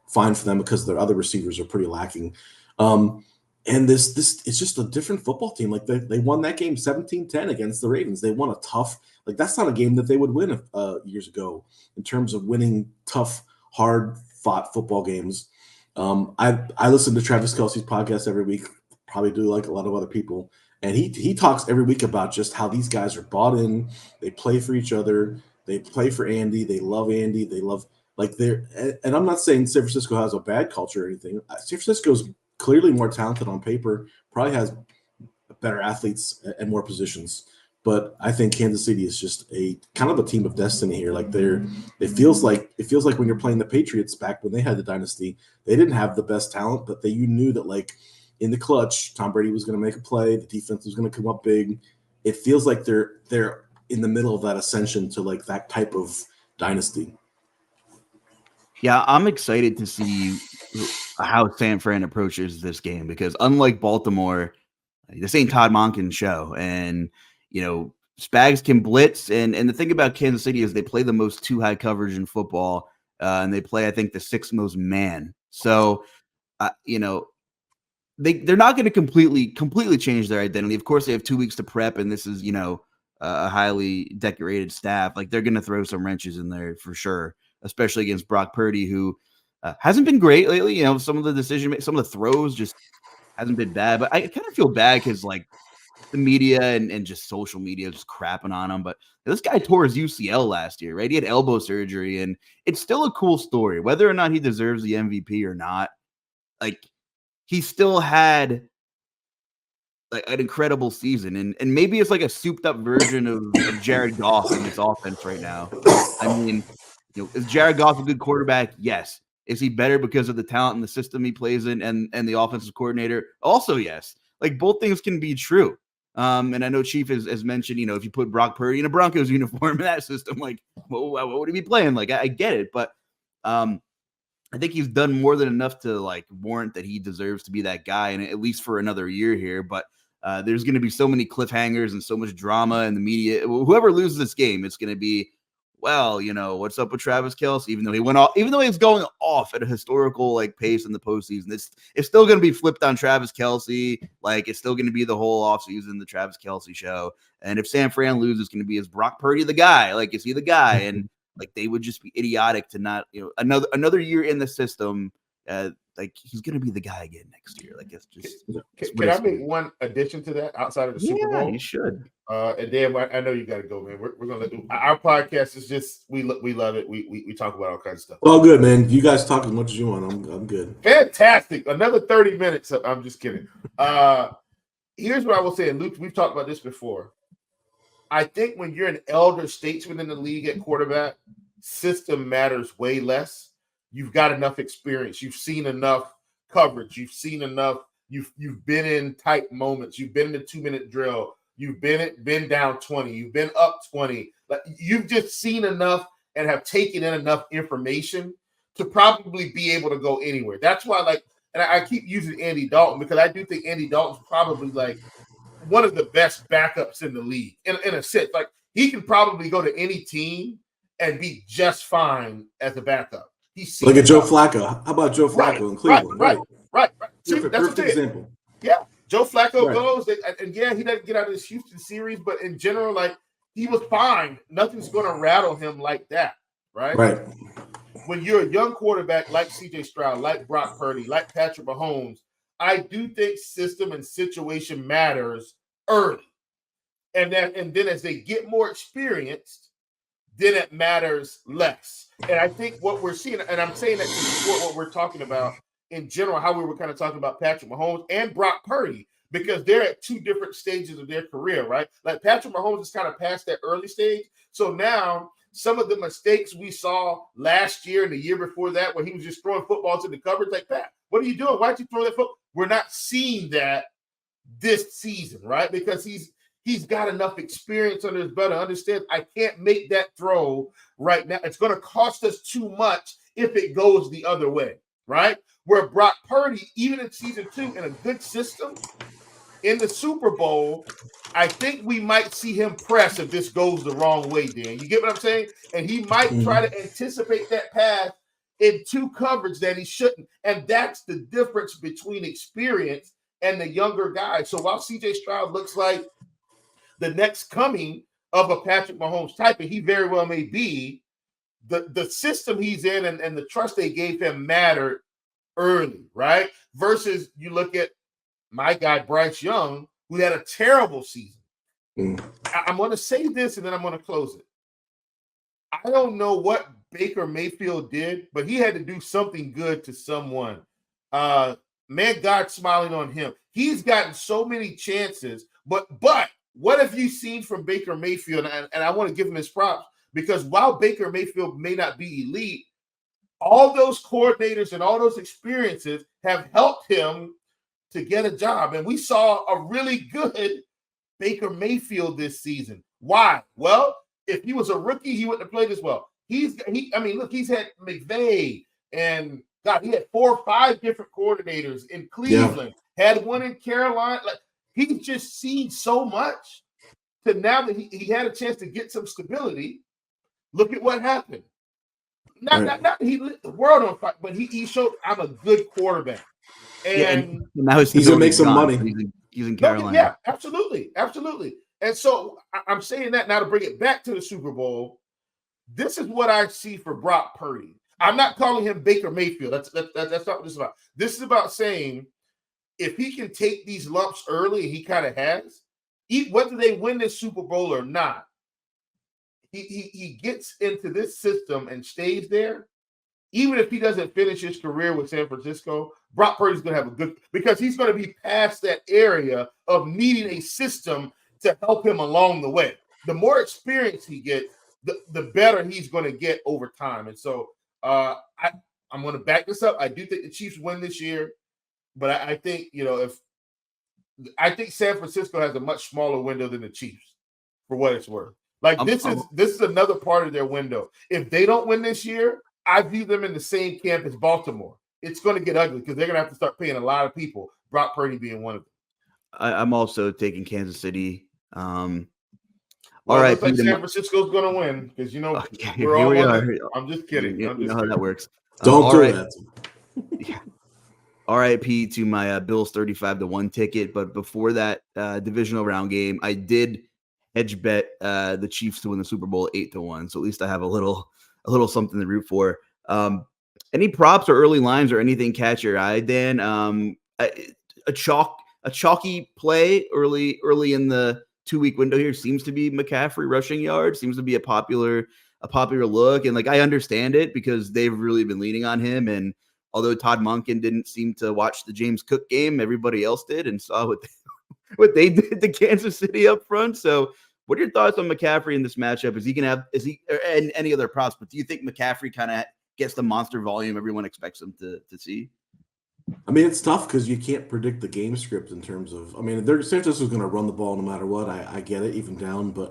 find for them because their other receivers are pretty lacking. And this it's just a different football team. Like they won that game 17-10 against the Ravens. They won a tough, like that's not a game that they would win years ago in terms of winning tough, hard fought football games. I listen to Travis Kelce's podcast every week, probably do like a lot of other people. And he talks every week about just how these guys are bought in. They play for each other. They play for Andy. They love Andy. They love and I'm not saying San Francisco has a bad culture or anything. San Francisco's clearly more talented on paper, probably has better athletes and more positions. But I think Kansas City is just a kind of a team of destiny here. Like it feels like when you're playing the Patriots back when they had the dynasty, they didn't have the best talent, but you knew that like in the clutch, Tom Brady was going to make a play. The defense was going to come up big. It feels like they're in the middle of that ascension to like that type of dynasty. Yeah, I'm excited to see how San Fran approaches this game because unlike Baltimore, this ain't Todd Monken's show. And, Spags can blitz. And the thing about Kansas City is they play the most 2-high coverage in football. And they play, I think, the 6th most man. So, they're not going to completely change their identity. Of course, they have 2 weeks to prep, and this is, a highly decorated staff. Like, they're going to throw some wrenches in there for sure, especially against Brock Purdy, who hasn't been great lately. Some of the throws just hasn't been bad. But I kind of feel bad because, like, the media and just social media just crapping on him. But this guy tore his UCL last year, right? He had elbow surgery, and it's still a cool story. Whether or not he deserves the MVP or not, like, he still had like an incredible season, and maybe it's like a souped up version of Jared Goff in this offense right now. I mean, is Jared Goff a good quarterback? Yes. Is he better because of the talent and the system he plays in and the offensive coordinator? Also, yes. Like both things can be true. And I know Chief has mentioned, if you put Brock Purdy in a Broncos uniform in that system, like what would he be playing? Like I get it, but I think he's done more than enough to like warrant that he deserves to be that guy, and at least for another year here. But there's going to be so many cliffhangers and so much drama in the media. Whoever loses this game, it's going to be, well, what's up with Travis Kelce? Even though he went off, even though he's going off at a historical like pace in the postseason, it's still going to be flipped on Travis Kelce. Like it's still going to be the whole offseason, the Travis Kelce show. And if San Fran loses, it's going to be, is Brock Purdy the guy? Like, is he the guy? And like they would just be idiotic to not, another year in the system. Like he's going to be the guy again next year. Like it's just. Can I make one addition to that outside of the Super Bowl? You should. And Dan, I know you got to go, man. We're gonna let our podcast is just we love it. We talk about all kinds of stuff. All good, man. You guys talk as much as you want. I'm good. Fantastic. Another 30 minutes. I'm just kidding. Here's what I will say, and Luke, we've talked about this before. I think when you're an elder statesman in the league at quarterback, system matters way less. You've got enough experience. You've seen enough coverage. You've seen enough. You've been in tight moments. You've been in the 2-minute drill. You've been down 20. You've been up 20. Like you've just seen enough and have taken in enough information to probably be able to go anywhere. That's why, and I keep using Andy Dalton because I do think Andy Dalton's probably like one of the best backups in the league in a sense. Like he can probably go to any team and be just fine as a backup. Look at Joe Flacco. How about Joe Flacco in Cleveland? Right. See, perfect example. Yeah. Joe Flacco goes, and he doesn't get out of this Houston series, but in general, like he was fine. Nothing's going to rattle him like that, right? Right. When you're a young quarterback like C.J. Stroud, like Brock Purdy, like Patrick Mahomes, I do think system and situation matters early, and then as they get more experienced, then it matters less. And I think what we're seeing, and I'm saying that to support what we're talking about in general, how we were kind of talking about Patrick Mahomes and Brock Purdy, because they're at two different stages of their career, right? Like Patrick Mahomes is kind of past that early stage. So now some of the mistakes we saw last year and the year before that, where he was just throwing footballs in the coverage, like, Pat, what are you doing? Why'd you throw that football? We're not seeing that this season, right? Because he's got enough experience under his belt to understand I can't make that throw right now. It's going to cost us too much if it goes the other way, right? Where Brock Purdy, even in season 2, in a good system, in the Super Bowl, I think we might see him press if this goes the wrong way, Dan. You get what I'm saying? And he might try to anticipate that pass into coverage that he shouldn't. And that's the difference between experience and the younger guys. So while C.J. Stroud looks like the next coming of a Patrick Mahomes type, and he very well may be, the system he's in and the trust they gave him mattered early, right? Versus you look at my guy, Bryce Young, who had a terrible season. I'm going to say this and then I'm going to close it. I don't know what Baker Mayfield did, but he had to do something good to someone. Man, God's smiling on him. He's gotten so many chances, but what have you seen from Baker Mayfield? And I want to give him his props because while Baker Mayfield may not be elite, all those coordinators and all those experiences have helped him to get a job. And we saw a really good Baker Mayfield this season. Why? Well, if he was a rookie, he wouldn't have played as well. He's had McVay and God, he had 4 or 5 different coordinators in Cleveland, had one in Carolina. Like he's just seen so much to now that he had a chance to get some stability. Look at what happened. Not he lit the world on fire, but he showed I'm a good quarterback. And now he's gonna make some money. He's in Carolina. Yeah, absolutely. And so I'm saying that now to bring it back to the Super Bowl. This is what I see for Brock Purdy. I'm not calling him Baker Mayfield. That's not what this is about. This is about saying if he can take these lumps early, he kind of has, whether they win this Super Bowl or not, he gets into this system and stays there. Even if he doesn't finish his career with San Francisco, Brock Purdy's going to have a good, because he's going to be past that area of needing a system to help him along the way. The more experience he gets, the better he's going to get over time. And so I'm going to back this up. I do think the Chiefs win this year, but I think, I think San Francisco has a much smaller window than the Chiefs for what it's worth. Like this is another part of their window. If they don't win this year, I view them in the same camp as Baltimore. It's going to get ugly because they're going to have to start paying a lot of people, Brock Purdy being one of them. I'm also taking Kansas City. Well, All it right, looks like Pete, San Francisco's going to win because, we're here all we on are. it. I'm just kidding. You know how that works. Don't all do right. that. Yeah. RIP to my Bills 35-1 ticket. But before that divisional round game, I did hedge bet the Chiefs to win the Super Bowl 8-1. So at least I have a little something to root for. Any props or early lines or anything catch your eye, Dan? A chalky play early in the 2-week window here seems to be McCaffrey rushing yards. Seems to be a popular look, and like I understand it because they've really been leaning on him. And although Todd Monken didn't seem to watch the James Cook game, everybody else did and saw what they did to Kansas City up front. So, what are your thoughts on McCaffrey in this matchup? And any other props? But do you think McCaffrey kind of gets the monster volume everyone expects him to see? I mean, it's tough because you can't predict the game script in terms of. I mean, Santos is going to run the ball no matter what. I get it, even down. But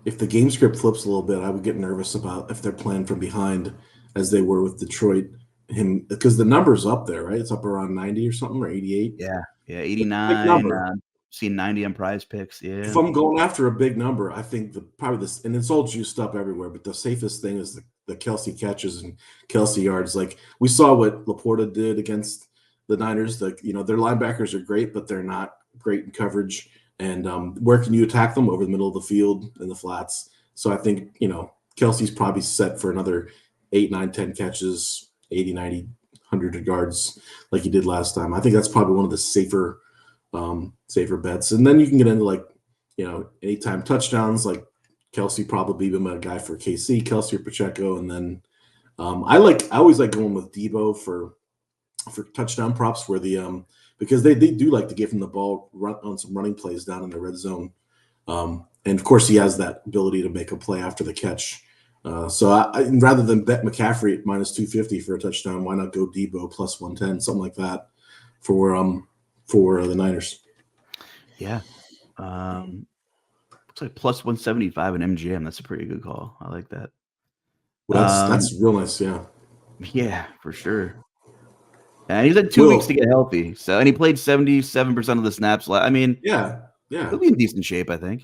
if the game script flips a little bit, I would get nervous about if they're playing from behind, as they were with Detroit. Because the number's up there, right? It's up around 90 or something, or 88. Yeah, 89. Seen 90 on Prize Picks. Yeah. If I'm going after a big number, I think and it's all juiced up everywhere. But the safest thing is the Kelce catches and Kelce yards. Like we saw what Laporta did against the Niners. Their linebackers are great, but they're not great in coverage. And where can you attack them? Over the middle of the field in the flats. So I think Kelce's probably set for another 8, 9, 10 catches, 80, 90, 100 yards like he did last time. I think that's probably one of the safer bets. And then you can get into anytime touchdowns, like Kelce probably been a guy for KC, Kelce or Pacheco. And then I always like going with Debo for touchdown props where because they do like to give him the ball on some running plays down in the red zone. And of course he has that ability to make a play after the catch. So I rather than bet McCaffrey at -250 for a touchdown, why not go Debo plus 110, something like that for the Niners. Yeah. Looks like plus 175 in MGM. That's a pretty good call. I like that. Well, that's real nice. Yeah. Yeah, for sure. And he's had 2 weeks to get healthy. So, and he played 77% of the snaps. I mean, yeah. He'll be in decent shape, I think.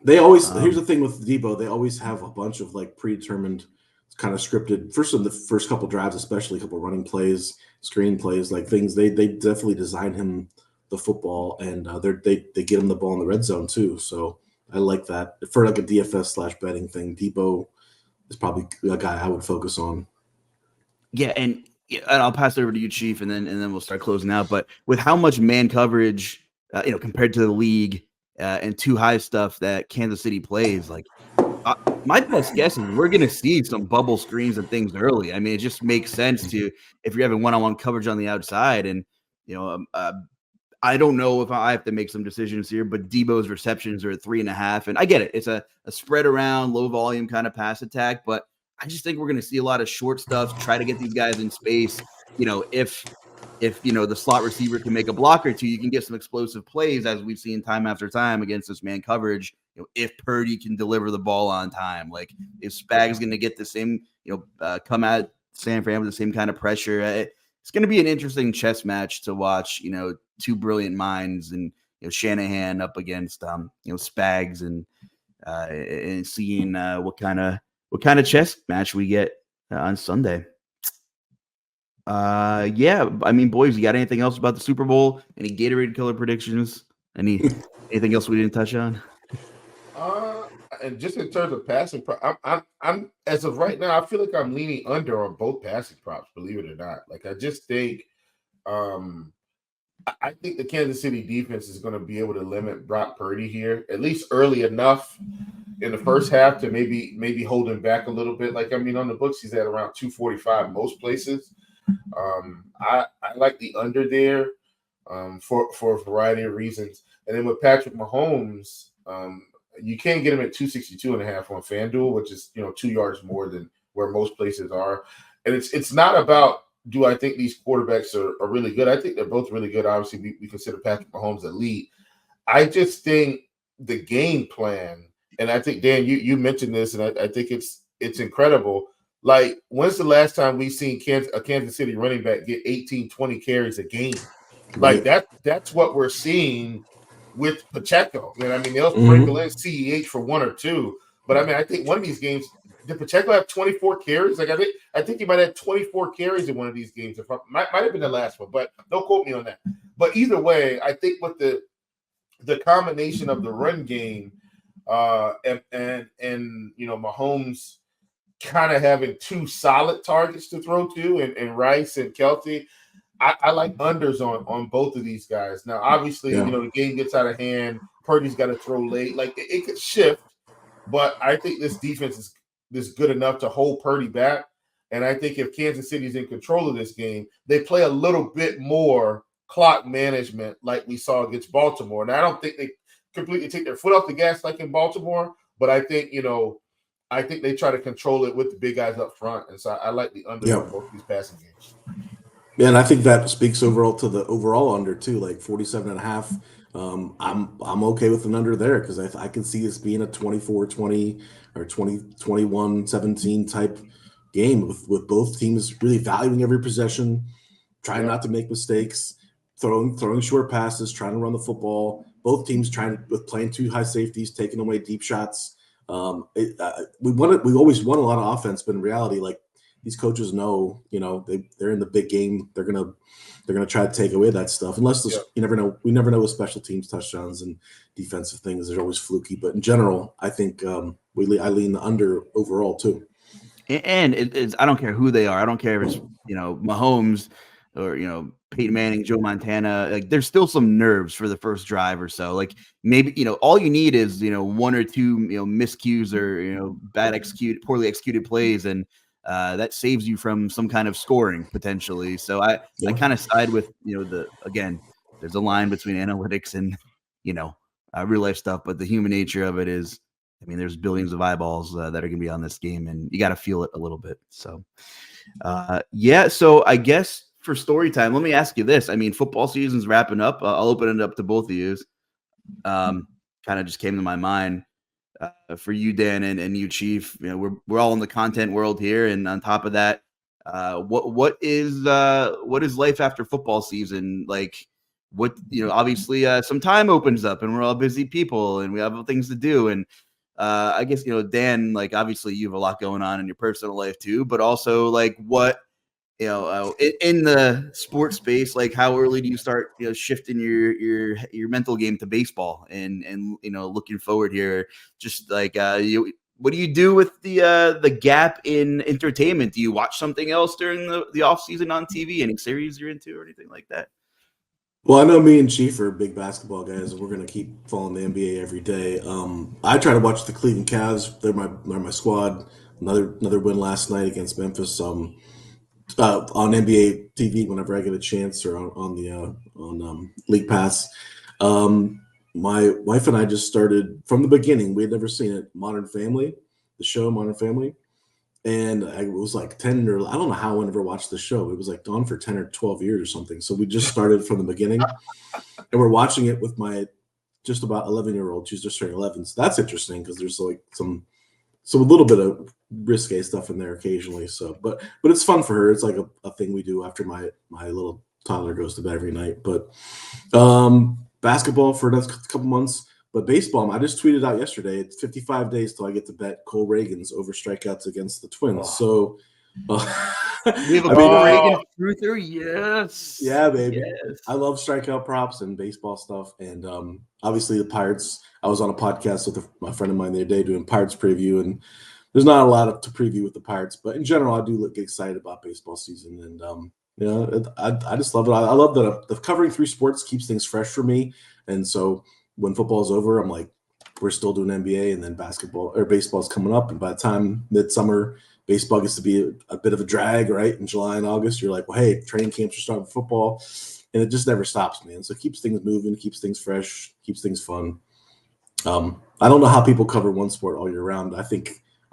They always here's the thing with Debo, they always have a bunch of like predetermined kind of scripted the first couple drives, especially a couple running plays, screen plays, like things. They definitely design him the football, and they get him the ball in the red zone too. So I like that for like a DFS / betting thing. Debo is probably a guy I would focus on. Yeah, and I'll pass it over to you, Chief, and then we'll start closing out. But with how much man coverage, compared to the league and too high stuff that Kansas City plays, like my best guess is we're going to see some bubble screens and things early. I mean, it just makes sense to if you're having one-on-one coverage on the outside, and I don't know if I have to make some decisions here, but Debo's receptions are at 3.5, and I get it. It's a spread around, low volume kind of pass attack, but I just think we're going to see a lot of short stuff. Try to get these guys in space. If the slot receiver can make a block or two, you can get some explosive plays, as we've seen time after time against this man coverage. If Purdy can deliver the ball on time, like if Spags going to get the same, come at San Fran with the same kind of pressure. It's going to be an interesting chess match to watch. Two brilliant minds, and Shanahan up against Spags, and seeing what kind of chess match we get on Sunday. Yeah, I mean, boys, you got anything else about the Super Bowl? Any Gatorade color predictions? Anything else we didn't touch on? And just in terms of passing, I'm as of right now, I feel like I'm leaning under on both passing props. Believe it or not, like I just think, I think the Kansas City defense is going to be able to limit Brock Purdy here, at least early enough in the first half to maybe hold him back a little bit. Like, I mean, on the books, he's at around 245 most places. I like the under there for a variety of reasons. And then with Patrick Mahomes, you can't get him at 262.5 on FanDuel, which is 2 yards more than where most places are. And it's not about, do I think these quarterbacks are really good? I think they're both really good. Obviously, we consider Patrick Mahomes elite. I just think the game plan, and I think, Dan, you mentioned this, and I think it's incredible. Like, when's the last time we've seen a Kansas City running back get 18, 20 carries a game? Like, that's what we're seeing with Pacheco. And I mean, they'll sprinkle in CEH for 1 or 2. But I mean, I think one of these games, did Pacheco have 24 carries? Like, I think he might have 24 carries in one of these games. Might have been the last one, but don't quote me on that. But either way, I think with the combination of the run game and you know, Mahomes kind of having 2 solid targets to throw to, and Rice and Kelce, I like unders on both of these guys. Now, obviously, you know, the game gets out of hand. Purdy's got to throw late. Like, it could shift, but I think this defense is good enough to hold Purdy back. And I think if Kansas City's in control of this game, they play a little bit more clock management like we saw against Baltimore. And I don't think they completely take their foot off the gas like in Baltimore, but I think, you know, I think they try to control it with the big guys up front. And so I like the under on both these passing games. Yeah, and I think that speaks overall to the overall under too, like 47.5. I'm okay with an under there because I can see this being a 24-20 or 20-21-17 type game with both teams really valuing every possession, trying not to make mistakes, throwing short passes, trying to run the football. Both teams with playing 2 high safeties, taking away deep shots. We always want a lot of offense, but in reality, like, these coaches know, you know, they're in the big game. They're gonna try to take away that stuff. Unless you never know. We never know with special teams touchdowns and defensive things. They're always fluky. But in general, I think I lean the under overall too. And it's I don't care who they are. I don't care if it's, you know, Mahomes or, you know, Peyton Manning, Joe Montana. Like, there's still some nerves for the first drive or so. Like, maybe, you know, all you need is, you know, 1 or 2, you know, miscues or, you know, poorly executed plays, and that saves you from some kind of scoring potentially. So I kind of side with, you know, there's a line between analytics and, you know, real life stuff, but the human nature of it is, I mean, there's billions of eyeballs that are going to be on this game, and you got to feel it a little bit. So, so I guess for story time, let me ask you this. I mean, football season's wrapping up. I'll open it up to both of you. Kind of just came to my mind. For you, Dan, and you, Chief, you know, we're all in the content world here, and on top of that, what is life after football season like? What, you know, obviously, some time opens up, and we're all busy people, and we have things to do, and I guess, you know, Dan, like, obviously, you have a lot going on in your personal life too, but also, like, what, you know, in the sports space, like, how early do you start, you know, shifting your mental game to baseball, and you know, looking forward here, just like, what do you do with the gap in entertainment? Do you watch something else during the off season on TV? Any series you're into or anything like that? Well, I know me and Chief are big basketball guys, and we're gonna keep following the NBA every day. I try to watch the Cleveland Cavs. They're my squad. Another win last night against Memphis. On NBA TV whenever I get a chance, or on League Pass. My wife and I just started from the beginning. We had never seen it. Modern Family, the show Modern Family, and I was like 10 or I don't know how I never watched the show. It was like on for 10 or 12 years or something. So we just started from the beginning, and we're watching it with my just about 11-year-old. She's just turning 11. So that's interesting because there's like a little bit of risque stuff in there occasionally. So, but it's fun for her. It's like a thing we do after my little toddler goes to bed every night. But basketball for the next couple months. But baseball, I just tweeted out yesterday, it's 55 days till I get to bet Cole Reagan's over strikeouts against the Twins. So we have a Cole Reagan truther. Yes. Yeah, baby. Yes. I love strikeout props and baseball stuff. And obviously the Pirates. I was on a podcast with my friend of mine the other day doing Pirates preview, and there's not a lot to preview with the Pirates, but in general, I do get excited about baseball season. And you know, I just love it. I love that the covering 3 sports keeps things fresh for me. And so when football is over, I'm like, we're still doing NBA, and then basketball or baseball is coming up. And by the time midsummer, baseball gets to be a bit of a drag, right? In July and August, you're like, well, hey, training camps are starting for football, and it just never stops, man. So it keeps things moving, keeps things fresh, keeps things fun. I don't know how people cover one sport all year round. I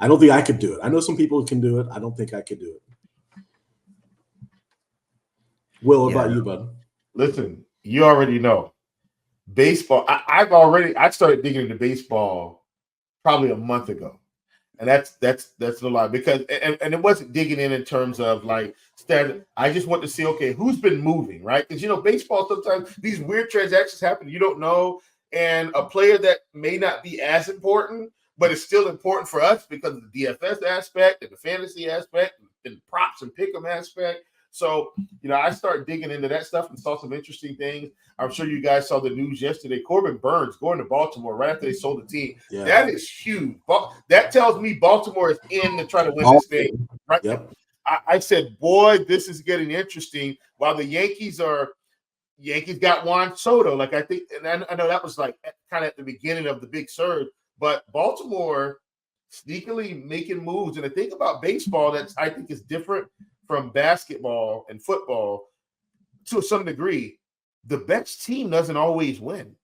don't think I could do it. I know some people can do it. I don't think I could do it. Will, what about you, bud? Listen, you already know. Baseball, I started digging into baseball probably a month ago. And that's a lot, because and it wasn't digging in terms of like standard. I just want to see, okay, who's been moving, right? Because baseball, sometimes these weird transactions happen. You don't know, and a player that may not be as important, but it's still important for us because of the DFS aspect and the fantasy aspect and the props and pick'em aspect. So, I started digging into that stuff and saw some interesting things. I'm sure you guys saw the news yesterday. Corbin Burns going to Baltimore right after they sold the team. Yeah. That is huge. That tells me Baltimore is in to try to win this thing. Right? Yep. I said, boy, this is getting interesting. While the Yankees got Juan Soto. Like, I think, and I know that was like kind of at the beginning of the big surge, but Baltimore sneakily making moves. And the thing about baseball that I think is different from basketball and football to some degree, the best team doesn't always win.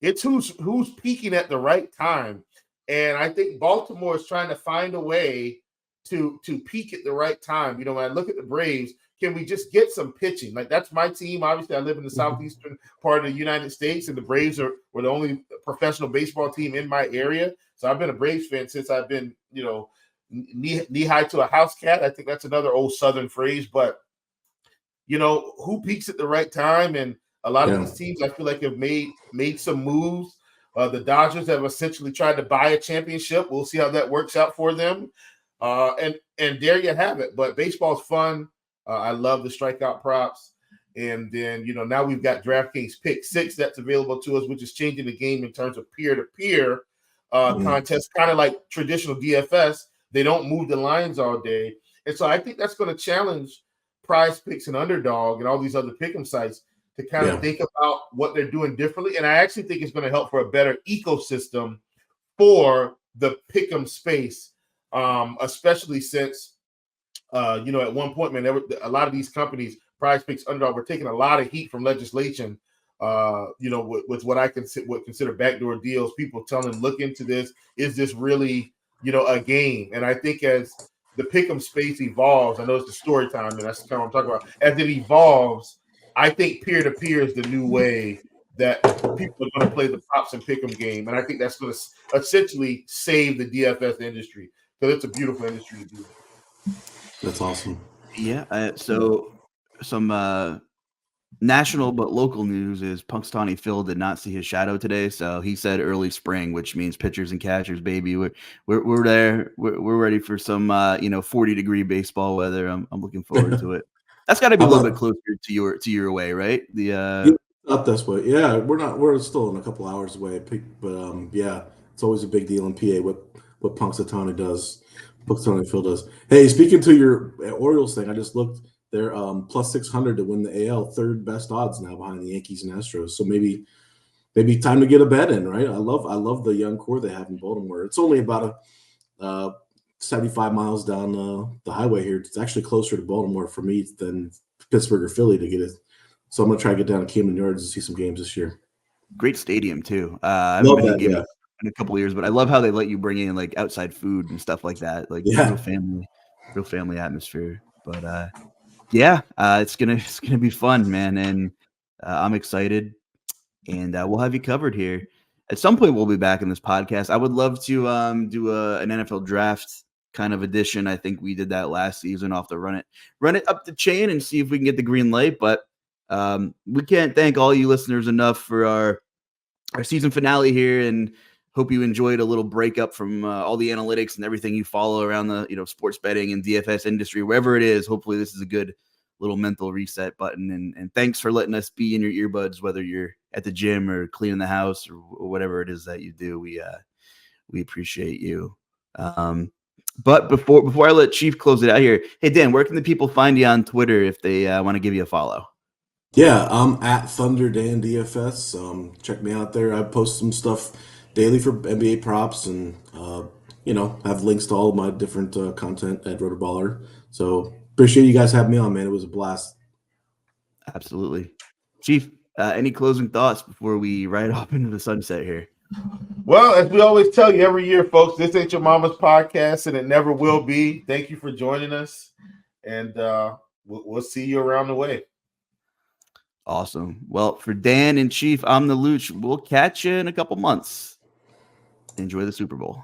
It's who's peaking at the right time. And I think Baltimore is trying to find a way to peak at the right time. When I look at the Braves, can we just get some pitching? Like, that's my team. Obviously, I live in the southeastern part of the United States, and the Braves were the only professional baseball team in my area. So I've been a Braves fan since I've been, knee high to a house cat. I think that's another old Southern phrase, but who peaks at the right time? And a lot of these teams, I feel like, have made some moves. The Dodgers have essentially tried to buy a championship. We'll see how that works out for them. And there you have it. But baseball's fun. I love the strikeout props. And then, now we've got DraftKings Pick 6 that's available to us, which is changing the game in terms of peer-to-peer contests, kind of like traditional DFS. They don't move the lines all day. And so I think that's going to challenge Prize Picks and Underdog and all these other pick'em sites to kind of think about what they're doing differently. And I actually think it's going to help for a better ecosystem for the pick'em space, especially since, at one point, man, a lot of these companies, Prize Picks, Underdog, were taking a lot of heat from legislation, with what I consider backdoor deals. People telling them, look into this. Is this really, a game? And I think as the pick'em space evolves, I know it's the story time, and that's kind of what I'm talking about. As it evolves, I think peer-to-peer is the new way that people are going to play the props and pick'em game, and I think that's going to essentially save the DFS industry, because it's a beautiful industry to do. That's awesome. Yeah. So some national but local news is Punxsutawney Phil did not see his shadow today, so he said early spring, which means pitchers and catchers, baby. We're there. We're ready for some 40-degree baseball weather. I'm looking forward to it. That's got to be a little bit closer to your way, right? Not this way. Yeah, we're still in a couple hours away, but yeah, it's always a big deal in PA what Punxsutawney Phil does. Hey, speaking to your Orioles thing, I just looked. They're plus 600 to win the AL, third best odds now behind the Yankees and Astros. So maybe time to get a bet in, right? I love the young core they have in Baltimore. It's only about 75 miles down the highway here. It's actually closer to Baltimore for me than Pittsburgh or Philly to get it. So I'm gonna try to get down to Camden Yards and see some games this year. Great stadium too. I haven't been to a game in a couple of years, but I love how they let you bring in like outside food and stuff like that. Like real family atmosphere. But it's gonna be fun, man, and I'm excited, and we'll have you covered here. At some point, we'll be back in this podcast. I would love to do an NFL draft kind of edition. I think we did that last season. I'll have to run it up the chain and see if we can get the green light. But we can't thank all you listeners enough for our season finale here, and hope you enjoyed a little breakup from all the analytics and everything you follow around the sports betting and DFS industry, wherever it is. Hopefully this is a good little mental reset button. And thanks for letting us be in your earbuds, whether you're at the gym or cleaning the house or whatever it is that you do. We appreciate you. But before I let Chief close it out here, hey Dan, where can the people find you on Twitter if they want to give you a follow? Yeah, I'm at ThunderDan DFS. Check me out there. I post some stuff daily for NBA props, and have links to all of my different content at Rotoballer. So appreciate you guys having me on, man. It was a blast. Absolutely. Chief, any closing thoughts before we ride off into the sunset here? Well, as we always tell you every year, folks, this ain't your mama's podcast, and it never will be. Thank you for joining us, and we'll see you around the way. Awesome. Well, for Dan and Chief, I'm the Luuch. We'll catch you in a couple months. Enjoy the Super Bowl.